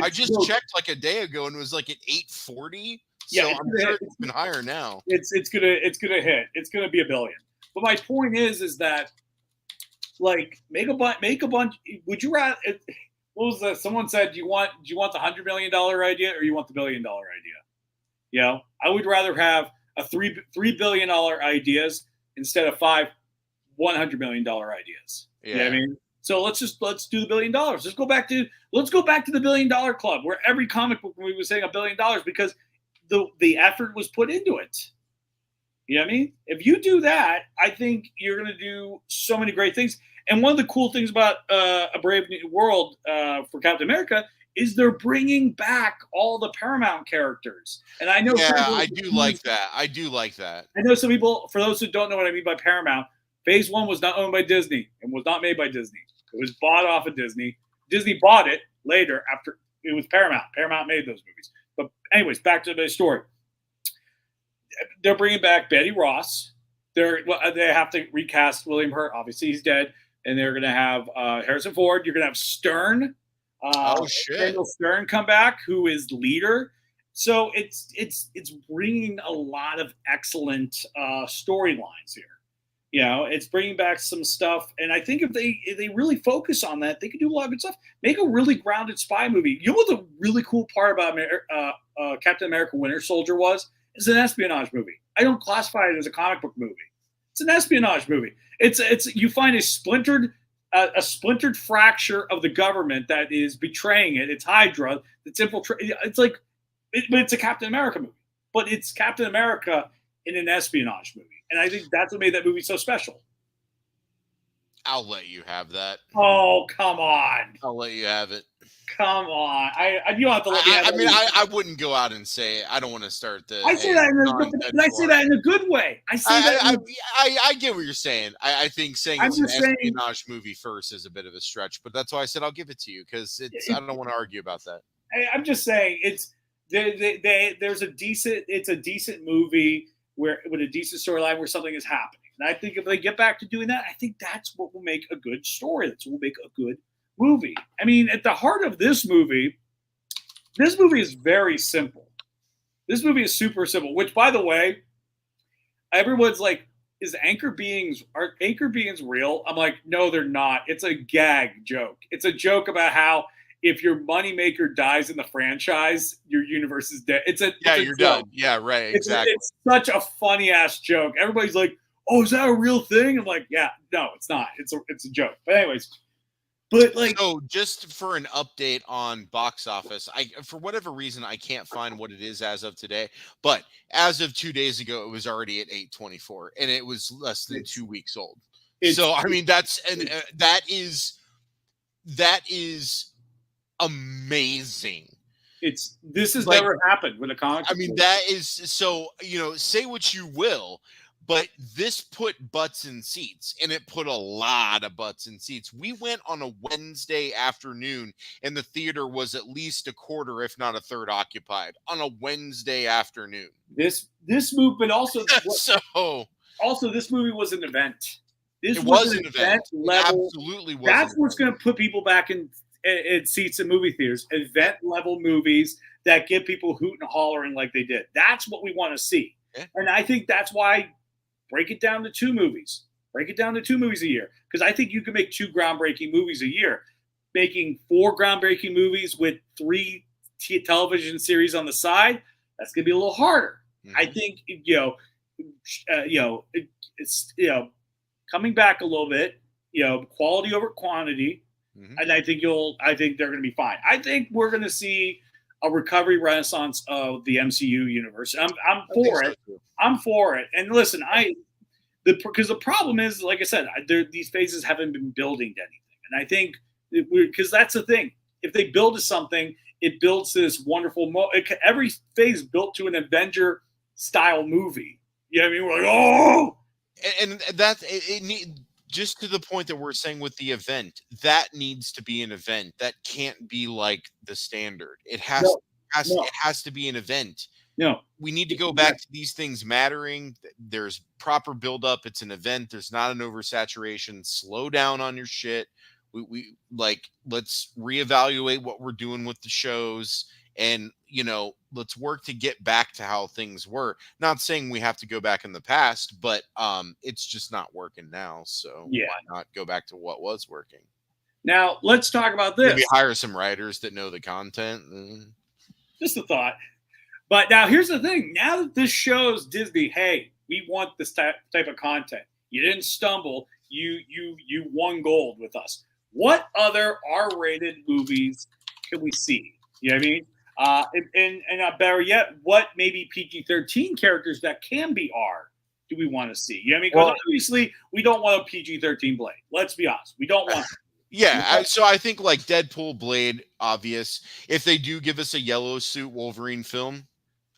I just checked like a day ago and it was like at 840. So I'm sure it's been higher now. It's gonna hit. It's gonna be $1 billion. But my point is that like make a bunch. Would you rather? What was that? Someone said, do you want the $100 million idea or you want the $1 billion idea? You know, I would rather have a $3 billion ideas instead of 5 $100 million ideas. Yeah. You know what I mean? So let's do the $1 billion. Let's go back to the $1 billion club where every comic book movie was saying $1 billion because the effort was put into it. You know what I mean? If you do that, I think you're going to do so many great things. And one of the cool things about A Brave New World for Captain America is they're bringing back all the Paramount characters. And I know, I do like that. I know some people, for those who don't know what I mean by Paramount, Phase 1 was not owned by Disney and was not made by Disney. It was bought off of Disney. Disney bought it later after it was Paramount. Paramount made those movies. But anyways, back to the story. They're bringing back Betty Ross. They have to recast William Hurt. Obviously, he's dead. And they're going to have Harrison Ford. You're going to have Stern. Daniel Stern come back, who is leader. So it's bringing a lot of excellent storylines here. You know, it's bringing back some stuff, and I think if they really focus on that, they could do a lot of good stuff. Make a really grounded spy movie. You know what the really cool part about Captain America: Winter Soldier was? It's an espionage movie. I don't classify it as a comic book movie. It's an espionage movie. It's you find a splintered fracture of the government that is betraying it. It's Hydra. It's infiltrating. But it's a Captain America movie. But it's Captain America in an espionage movie. And I think that's what made that movie so special. I'll let you have that. Oh, come on. I'll let you have it. Come on. You don't have to let me have it. I mean, I wouldn't go out and say I don't want to start the. I say that in a good way. I get what you're saying. I think saying it's an espionage movie first is a bit of a stretch, but that's why I said I'll give it to you because I don't want to argue about that. I'm just saying there's a decent movie with a decent storyline where something is happening. And I think if they get back to doing that, I think that's what will make a good story. That's what will make a good movie. I mean, at the heart of this movie is very simple. This movie is super simple, which, by the way, everyone's like, are anchor beings real? I'm like, no, they're not. It's a gag joke. It's a joke about how if your moneymaker dies in the franchise, your universe is dead. You're done. Yeah, right. Exactly. It's such a funny ass joke. Everybody's like, "Oh, is that a real thing?" I'm like, "Yeah, no, it's not. It's a joke." But anyways, so just for an update on box office, for whatever reason I can't find what it is as of today, but as of 2 days ago, it was already at 824, and it was less than 2 weeks old. So I mean, that is amazing. This has never happened with a comic. I mean, that is so, say what you will, but this put butts in seats, and it put a lot of butts in seats. We went on a Wednesday afternoon, and the theater was at least a quarter, if not a third, occupied on a Wednesday afternoon. This movement also also this movie was an event. It was an event level. It absolutely was. That's what's going to put people back in seats in movie theaters, event level movies that get people hooting and hollering like they did. That's what we want to see. Yeah. And I think that's why break it down to 2 movies. Break it down to 2 movies a year. Because I think you can make 2 groundbreaking movies a year. Making 4 groundbreaking movies with 3 television series on the side, that's going to be a little harder. Mm-hmm. I think, it's coming back a little bit, quality over quantity. Mm-hmm. And I think they're going to be fine. I think we're going to see a recovery renaissance of the MCU universe. I'm for it. So, I'm for it. And listen, because the problem is, like I said, these phases haven't been building to anything. And I think because that's the thing. If they build to something, it builds to this wonderful. Every phase built to an Avenger style movie. You know what I mean? We're like, oh, and that's it. Just to the point that we're saying with the event, that needs to be an event. That can't be like the standard. It has to be an event. No, we need to go back to these things mattering. There's proper buildup. It's an event. There's not an oversaturation. Slow down on your shit. Let's reevaluate what we're doing with the shows, and let's work to get back to how things were. Not saying we have to go back in the past, but it's just not working now. So why not go back to what was working? Now let's talk about this. Maybe hire some writers that know the content. Just a thought. But now here's the thing. Now that this shows Disney, hey, we want this type of content. You didn't stumble. You won gold with us. What other R-rated movies can we see? You know what I mean? And better yet, what maybe PG-13 characters that can be R do we want to see? You know what I mean? Because obviously we don't want a PG-13 Blade. Let's be honest. We don't want so I think like Deadpool, Blade, obvious. If they do give us a yellow suit Wolverine film,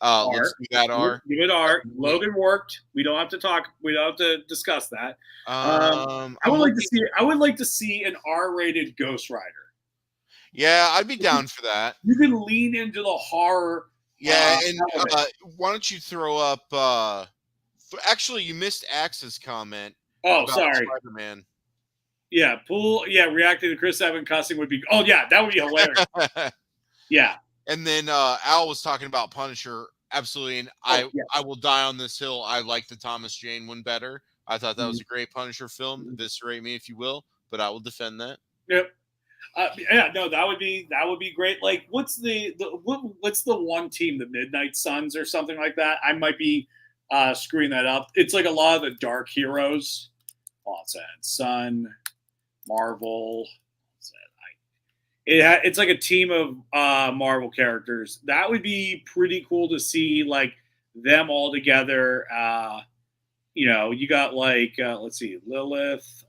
Let's do that R. Give it R. Logan worked. We don't have to talk. We don't have to discuss that. I would like to see an R-rated Ghost Rider. Yeah, I'd be down for that. You can lean into the horror. Yeah, and why don't you throw up? Actually, you missed Axe's comment. Oh, about sorry, Spider-Man. Yeah, Poole. Yeah, reacting to Chris Evans cussing would be. Oh yeah, that would be hilarious. Yeah. And then Al was talking about Punisher. Absolutely, and I will die on this hill. I like the Thomas Jane one better. I thought that was a great Punisher film. Eviscerate me if you will, but I will defend that. Yep. No, that would be great. Like, what's the one team, the Midnight Suns or something like that? I might be screwing that up. It's like a lot of the dark heroes. Sun, Marvel. It's like a team of Marvel characters. That would be pretty cool to see, like them all together. You got like let's see, Lilith.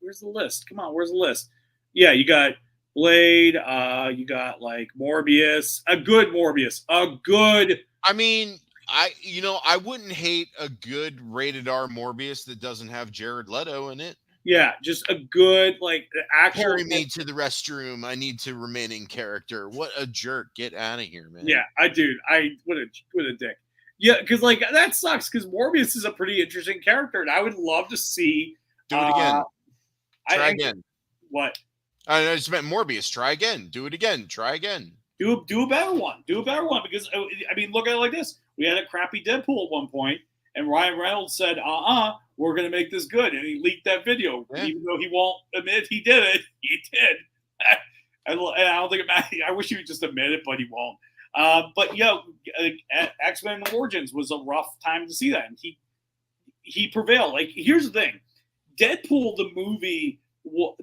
Where's the list? Come on, where's the list? Yeah, you got Blade. You got like Morbius. A good Morbius. I mean, I wouldn't hate a good rated R Morbius that doesn't have Jared Leto in it. Yeah, just a good actual. Carry me to the restroom. I need to remain in character. What a jerk! Get out of here, man. Yeah, what a dick. Yeah, because that sucks. Because Morbius is a pretty interesting character, and I would love to see. Do it again. Try again. What? I just meant Morbius. Try again. Do it again. Try again. Do a better one. Do a better one because I mean, look at it like this. We had a crappy Deadpool at one point, and Ryan Reynolds said, we're going to make this good. And he leaked that video. Yeah. Even though he won't admit he did it, he did. And I don't think it matters. I wish he would just admit it, but he won't. But X-Men Origins was a rough time to see that. And he prevailed. Like, here's the thing. Deadpool, the movie,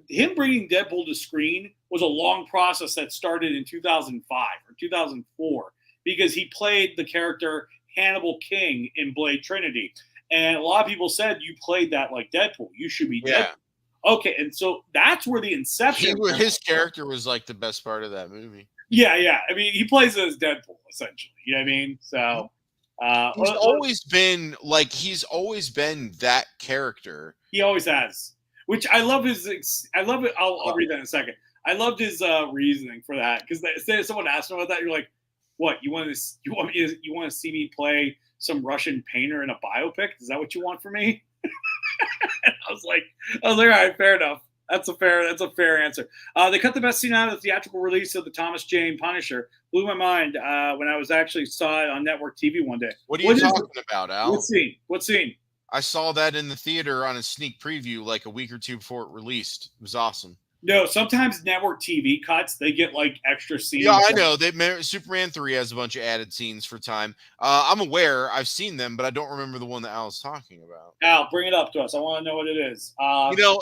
him bringing Deadpool to screen was a long process that started in 2005 or 2004 because he played the character Hannibal King in Blade Trinity. And a lot of people said, you played that like Deadpool. You should be Deadpool. Okay, and so that's where the inception. His character was like the best part of that movie. Yeah. I mean, he plays as Deadpool, essentially. You know what I mean? So he's always been that character. He always has. Which I love I love it. I'll read that in a second. I loved his reasoning for that because someone asked him about that. You're like, what? You want to see me play some Russian painter in a biopic? Is that what you want from me? I was like, all right, fair enough. That's a fair answer. They cut the best scene out of the theatrical release of the Thomas Jane Punisher. Blew my mind when I was actually saw it on network TV one day. What are you talking about, Al? What scene? I saw that in the theater on a sneak preview like a week or two before it released. It was awesome. No, sometimes network TV cuts, they get like extra scenes. Yeah, I know. Superman 3 has a bunch of added scenes for time. I'm aware. I've seen them, but I don't remember the one that Al was talking about. Al, bring it up to us. I want to know what it is.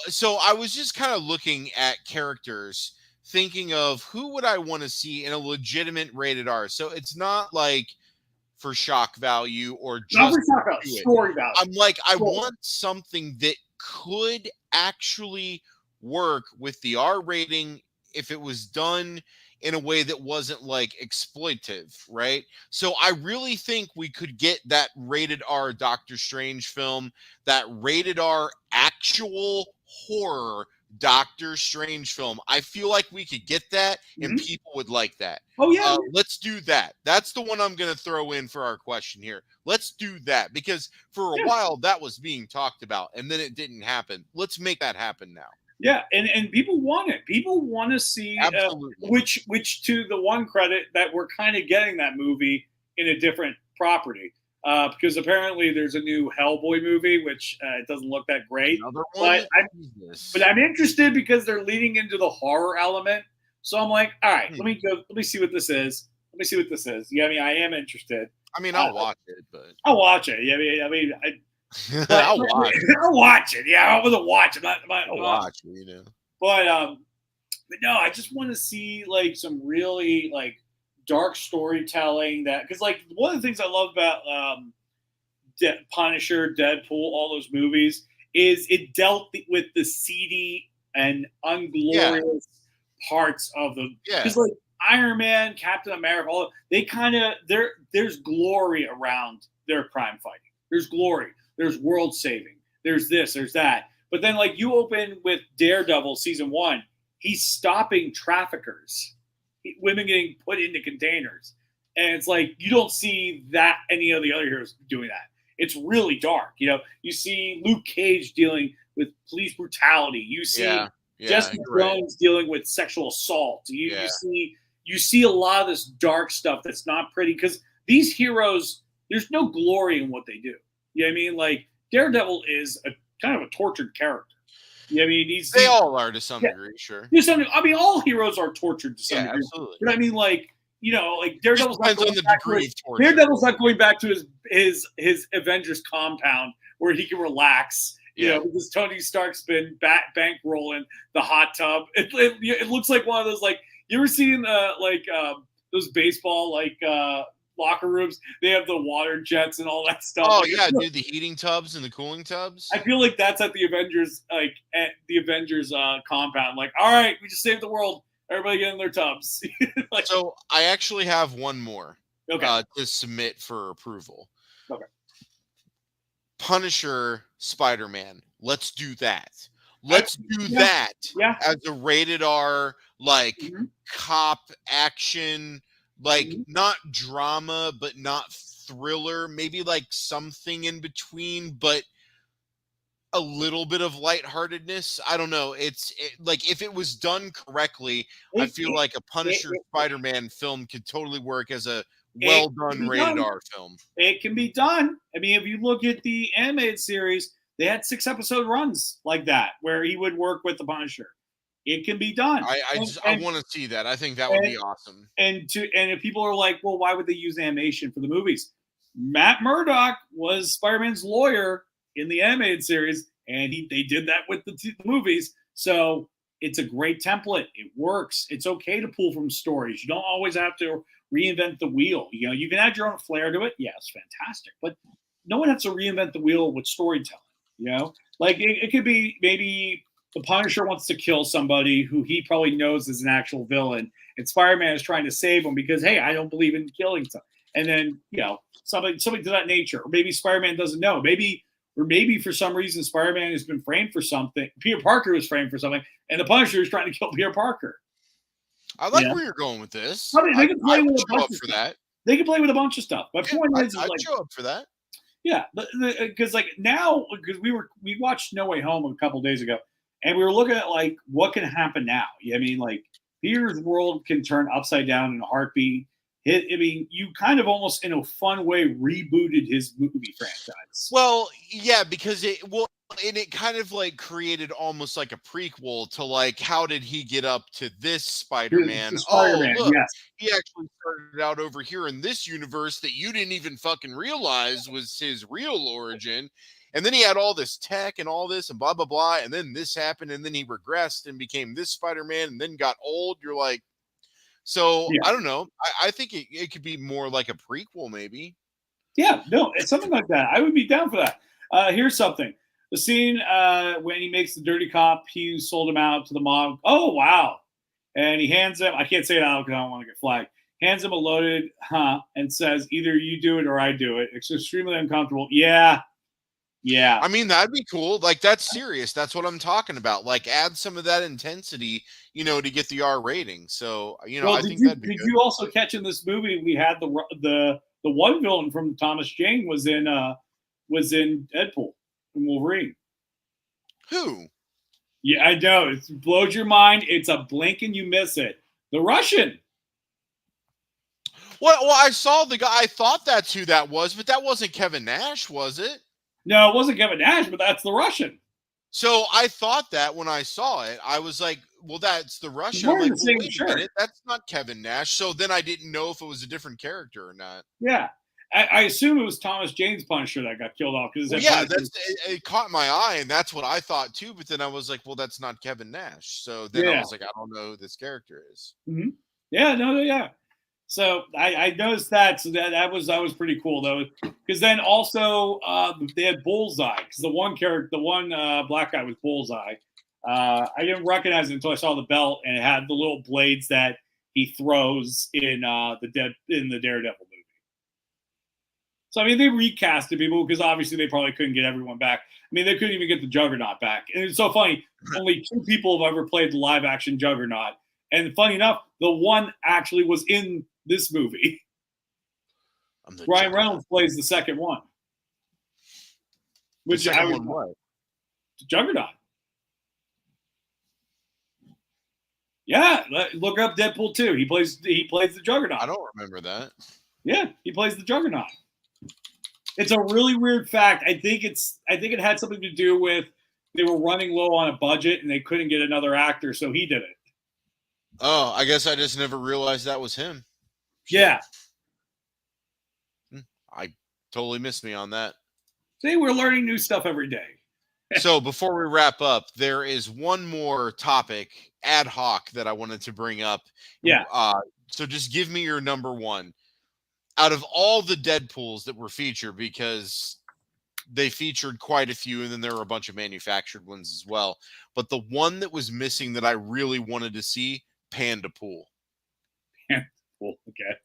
So I was just kind of looking at characters, thinking of who would I want to see in a legitimate rated R. So it's not like for shock value or just story value. I'm like, I want something that could actually work with the R rating if it was done in a way that wasn't like exploitive, right? So I really think we could get that rated R Doctor Strange film, that rated R actual horror Doctor Strange film. I feel like we could get that and people would like that. Oh yeah. Let's do that. That's the one I'm going to throw in for our question here. Let's do that because for a while that was being talked about and then it didn't happen. Let's make that happen now. Yeah, and people want it. People want to see which to the one credit that we're kind of getting that movie in a different property. Because apparently there's a new Hellboy movie, which it doesn't look that great. But I'm interested because they're leading into the horror element. So I'm like, all right, let me see what this is. Yeah, I mean, I am interested. I mean, I'll watch it, but I'll watch it. Yeah, I mean, I'll watch it. I'll watch it. Yeah, I wasn't watching. I'll watch it, you know. But no, I just want to see like some really like dark storytelling that because like one of the things I love about Punisher, Deadpool, all those movies is it dealt with the seedy and unglorious parts of the because like Iron Man, Captain America, there's glory around their crime fighting. There's glory. There's world saving. There's this. There's that. But then, like, you open with Daredevil season 1, he's stopping traffickers, women getting put into containers, and it's like you don't see that any of the other heroes doing that. It's really dark. You see Luke Cage dealing with police brutality. You see Jessica Jones dealing with sexual assault. You see a lot of this dark stuff that's not pretty because these heroes, there's no glory in what they do. You know what I mean? Like Daredevil is a kind of a tortured character. You know what I mean? They all are to some degree, sure. I mean, all heroes are tortured to some degree. Absolutely. But I mean, like, like Daredevil's not going back to Daredevil's not going back to his Avengers compound where he can relax. Because Tony Stark's been bankrolling the hot tub. It looks like one of those, like, you ever seen those baseball locker rooms? They have the water jets and all that stuff. Oh yeah, dude, the heating tubs and the cooling tubs. I feel like that's at the Avengers, at the Avengers compound. Like, all right, we just saved the world. Everybody get in their tubs. So I actually have one more to submit for approval. Okay. Punisher, Spider-Man. Let's do that. Let's do that as a rated R, cop action, not drama, but not thriller. Maybe like something in between, but a little bit of lightheartedness. I don't know. It's like if it was done correctly, I feel like a Punisher Spider-Man film could totally work as a well done rated R film. It can be done. I mean, if you look at the animated series, they had 6-episode runs like that where he would work with the Punisher. It can be done. I want to see that. I think that would be awesome. And if people are like, well, why would they use animation for the movies? Matt Murdock was Spider-Man's lawyer in the animated series, and they did that with the movies. So it's a great template. It works. It's okay to pull from stories. You don't always have to reinvent the wheel. You can add your own flair to it. Yeah, it's fantastic. But no one has to reinvent the wheel with storytelling. Like it could be maybe the Punisher wants to kill somebody who he probably knows is an actual villain, and Spider-Man is trying to save him because, hey, I don't believe in killing someone. And then, something to that nature. Or maybe Spider-Man doesn't know. Maybe for some reason Spider-Man has been framed for something. Peter Parker was framed for something, and the Punisher is trying to kill Peter Parker. I like where you're going with this. They can play with a bunch of stuff. They can play with a bunch of stuff. My point is, I'd show up for that. Yeah, because we watched No Way Home a couple days ago, and we were looking at like what can happen now. I mean, like Peter's world can turn upside down in a heartbeat. You kind of almost in a fun way rebooted his movie franchise. Well, yeah, because it kind of like created almost like a prequel to like how did he get up to this Spider-Man? Look, yes. He actually started out over here in this universe that you didn't even fucking realize was his real origin. And then he had all this tech and all this and blah, blah, blah. And then this happened. And then he regressed and became this Spider-Man and then got old. You're like, I don't know. I think it could be more like a prequel, maybe. Yeah, no, it's something like that. I would be down for that. Here's something. The scene when he makes the dirty cop, he sold him out to the mob. Oh, wow. And he hands him, I can't say it out because I don't want to get flagged, hands him a loaded, and says, either you do it or I do it. It's extremely uncomfortable. Yeah. I mean, that'd be cool. Like, that's serious. That's what I'm talking about. Like, add some of that intensity, to get the R rating. So, I think that'd be good. Did you also catch in this movie, we had the one villain from Thomas Jane was in Deadpool and Wolverine. Who? Yeah, I know. It blows your mind. It's a blink and you miss it. The Russian. Well, I saw the guy. I thought that's who that was, but that wasn't Kevin Nash, was it? No, it wasn't Kevin Nash, but that's the Russian. So I thought that when I saw it, I was like, well, that's the Russian. I'm like, well, wait a minute, that's not Kevin Nash. So then I didn't know if it was a different character or not. Yeah. I assume it was Thomas Jane's Punisher that got killed off. It caught my eye, and that's what I thought too. But then I was like, well, that's not Kevin Nash. So then I was like, I don't know who this character is. Mm-hmm. Yeah. So I noticed that. So that was pretty cool though, because then also they had Bullseye. Because the one black guy was Bullseye. I didn't recognize it until I saw the belt, and it had the little blades that he throws in the Daredevil movie. So I mean, they recasted people because obviously they probably couldn't get everyone back. I mean, they couldn't even get the Juggernaut back, and it's so funny. Only 2 people have ever played the live action Juggernaut, and funny enough, the one actually was in this movie. Ryan Reynolds plays the second one. Which I was what? Juggernaut. Yeah, look up Deadpool 2. He plays the Juggernaut. I don't remember that. Yeah, he plays the Juggernaut. It's a really weird fact. I think it had something to do with they were running low on a budget and they couldn't get another actor, so he did it. Oh, I guess I just never realized that was him. Yeah. I totally missed me on that. See, we're learning new stuff every day. So before we wrap up, there is one more topic ad hoc that I wanted to bring up. Yeah. So just give me your number one. Out of all the Deadpools that were featured, because they featured quite a few, and then there were a bunch of manufactured ones as well. But the one that was missing that I really wanted to see, Panda Pool. Panda Pool, okay.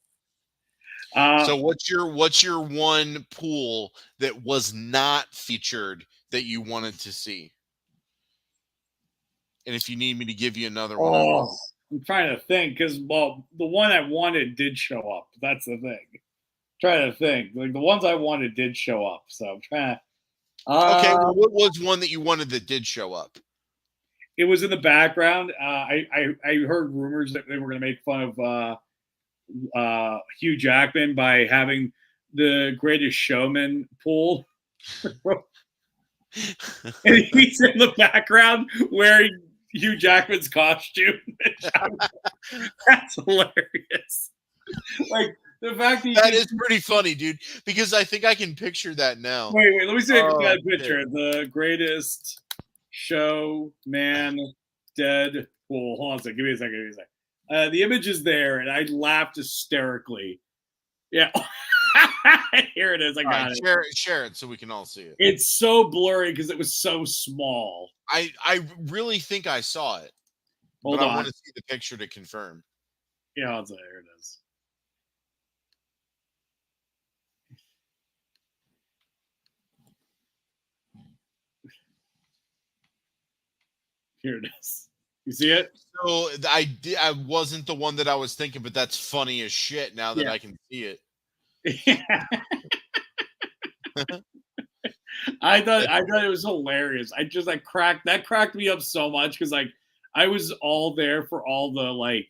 So what's your one pool that was not featured that you wanted to see? And if you need me to give you another one. I'm trying to think because the one I wanted did show up. That's the thing. I'm trying to think. Like the ones I wanted did show up. So I'm trying to okay, well, what was one that you wanted that did show up? It was in the background. I heard rumors that they were going to make fun of Hugh Jackman by having the Greatest Showman pool. And he's in the background wearing Hugh Jackman's costume. That's hilarious. Like the fact that is pretty funny, dude. Because I think I can picture that now. Wait, let me see that picture. The Greatest Showman Deadpool. Hold on a second. Give me a second. The image is there, and I laughed hysterically. Yeah. Here it is. I got it. Share it so we can all see it. It's so blurry because it was so small. I really think I saw it. Hold but on. I want to see the picture to confirm. Yeah, I'll say here it is. Here it is. You see it? So I wasn't the one that I was thinking, but that's funny as shit now that I can see it. I thought it was hilarious. That cracked me up so much because like I was all there for all the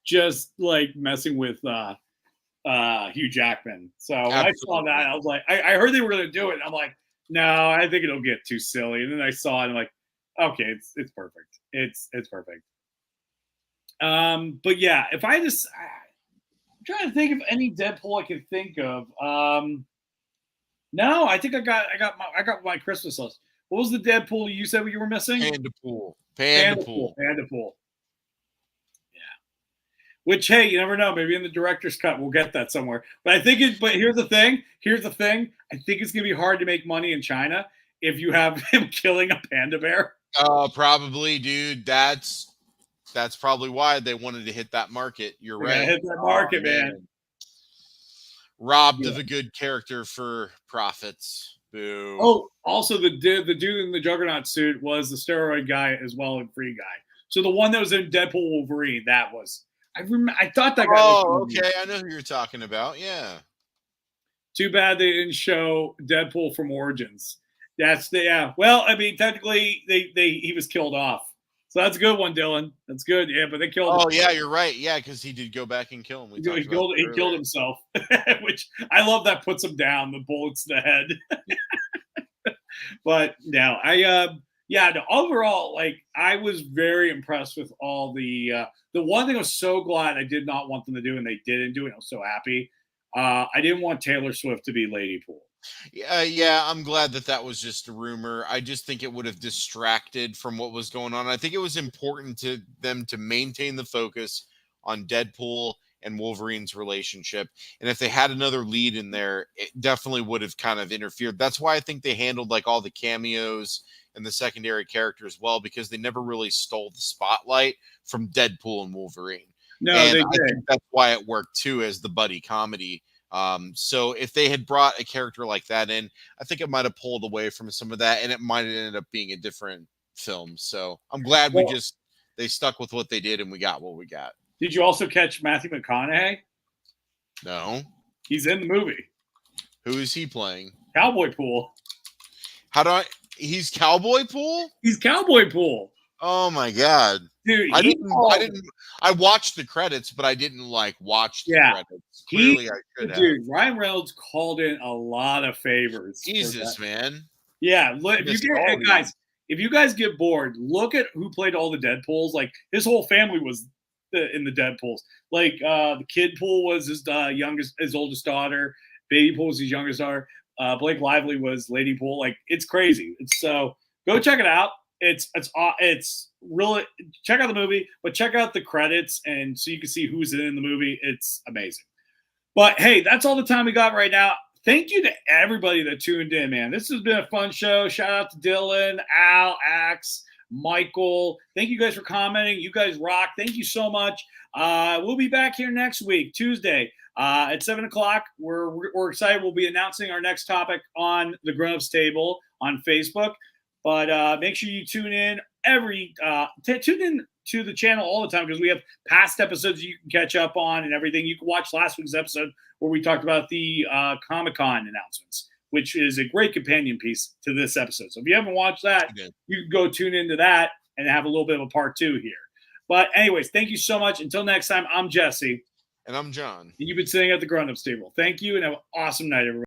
just messing with Hugh Jackman. So when I saw that, I was like, I heard they were gonna do it. And I'm like, no, I think it'll get too silly. And then I saw it and I'm like, okay, it's perfect. It's perfect. But yeah, if I'm trying to think of any Deadpool I can think of. No, I think I got my Christmas list. What was the Deadpool you said you were missing? Panda Pool. Yeah. Which, hey, you never know. Maybe in the director's cut we'll get that somewhere. But I think but here's the thing. I think it's gonna be hard to make money in China if you have him killing a panda bear. Probably, dude. That's probably why they wanted to hit that market. You're right. Hit that market, man. Robbed of a good character for profits. Boo. Oh, also the dude in the Juggernaut suit was the steroid guy as well and Free Guy. So the one that was in Deadpool Wolverine, that was I thought that guy. Oh, okay. I know who you're talking about. Yeah. Too bad they didn't show Deadpool from Origins. Well, I mean, technically he was killed off. So that's a good one, Dylan. That's good. Yeah, but they killed him. Oh, yeah, you're right. Yeah, because he did go back and kill him. He killed himself, which I love that puts him down, the bullets to the head. But no, overall, I was very impressed with all the one thing I was so glad I did not want them to do, and they didn't do it. I was so happy. I didn't want Taylor Swift to be Lady Pool. Yeah, I'm glad that was just a rumor. I just think it would have distracted from what was going on. I think it was important to them to maintain the focus on Deadpool and Wolverine's relationship. And if they had another lead in there, it definitely would have kind of interfered. That's why I think they handled all the cameos and the secondary characters well, because they never really stole the spotlight from Deadpool and Wolverine. No, and they I did. think that's why it worked too as the buddy comedy. So if they had brought a character like that in, I think it might have pulled away from some of that, and it might have ended up being a different film. So I'm glad they stuck with what they did, and we got what we got. Did you also catch Matthew McConaughey? No. He's in the movie. Who is he playing? Cowboy Pool. He's Cowboy Pool? He's Cowboy Pool. Oh my god. Dude, I watched the credits, but I didn't watch the credits. Clearly I should have. Dude, Ryan Reynolds called in a lot of favors. Jesus, man. Yeah, if you guys get bored, look at who played all the Deadpools. Like his whole family was in the Deadpools. Like the Kid Pool was his oldest daughter. Baby Pool was his youngest daughter. Blake Lively was Lady Pool. Like it's crazy. So go check it out. It's really, check out the movie, but check out the credits and so you can see who's in the movie. It's amazing. But hey, that's all the time we got right now. Thank you to everybody that tuned in, man. This has been a fun show. Shout out to Dylan, Al, Axe, Michael. Thank you guys for commenting. You guys rock. Thank you so much. We'll be back here next week, Tuesday, at 7 o'clock. We're excited. We'll be announcing our next topic on the Grown Ups Table on Facebook. But make sure you tune in tune in to the channel all the time because we have past episodes you can catch up on and everything. You can watch last week's episode where we talked about the Comic-Con announcements, which is a great companion piece to this episode. So if you haven't watched that, you can go tune into that and have a little bit of a part 2 here. But anyways, thank you so much. Until next time, I'm Jesse. And I'm John. And you've been sitting at the Grown Ups Table. Thank you and have an awesome night, everybody.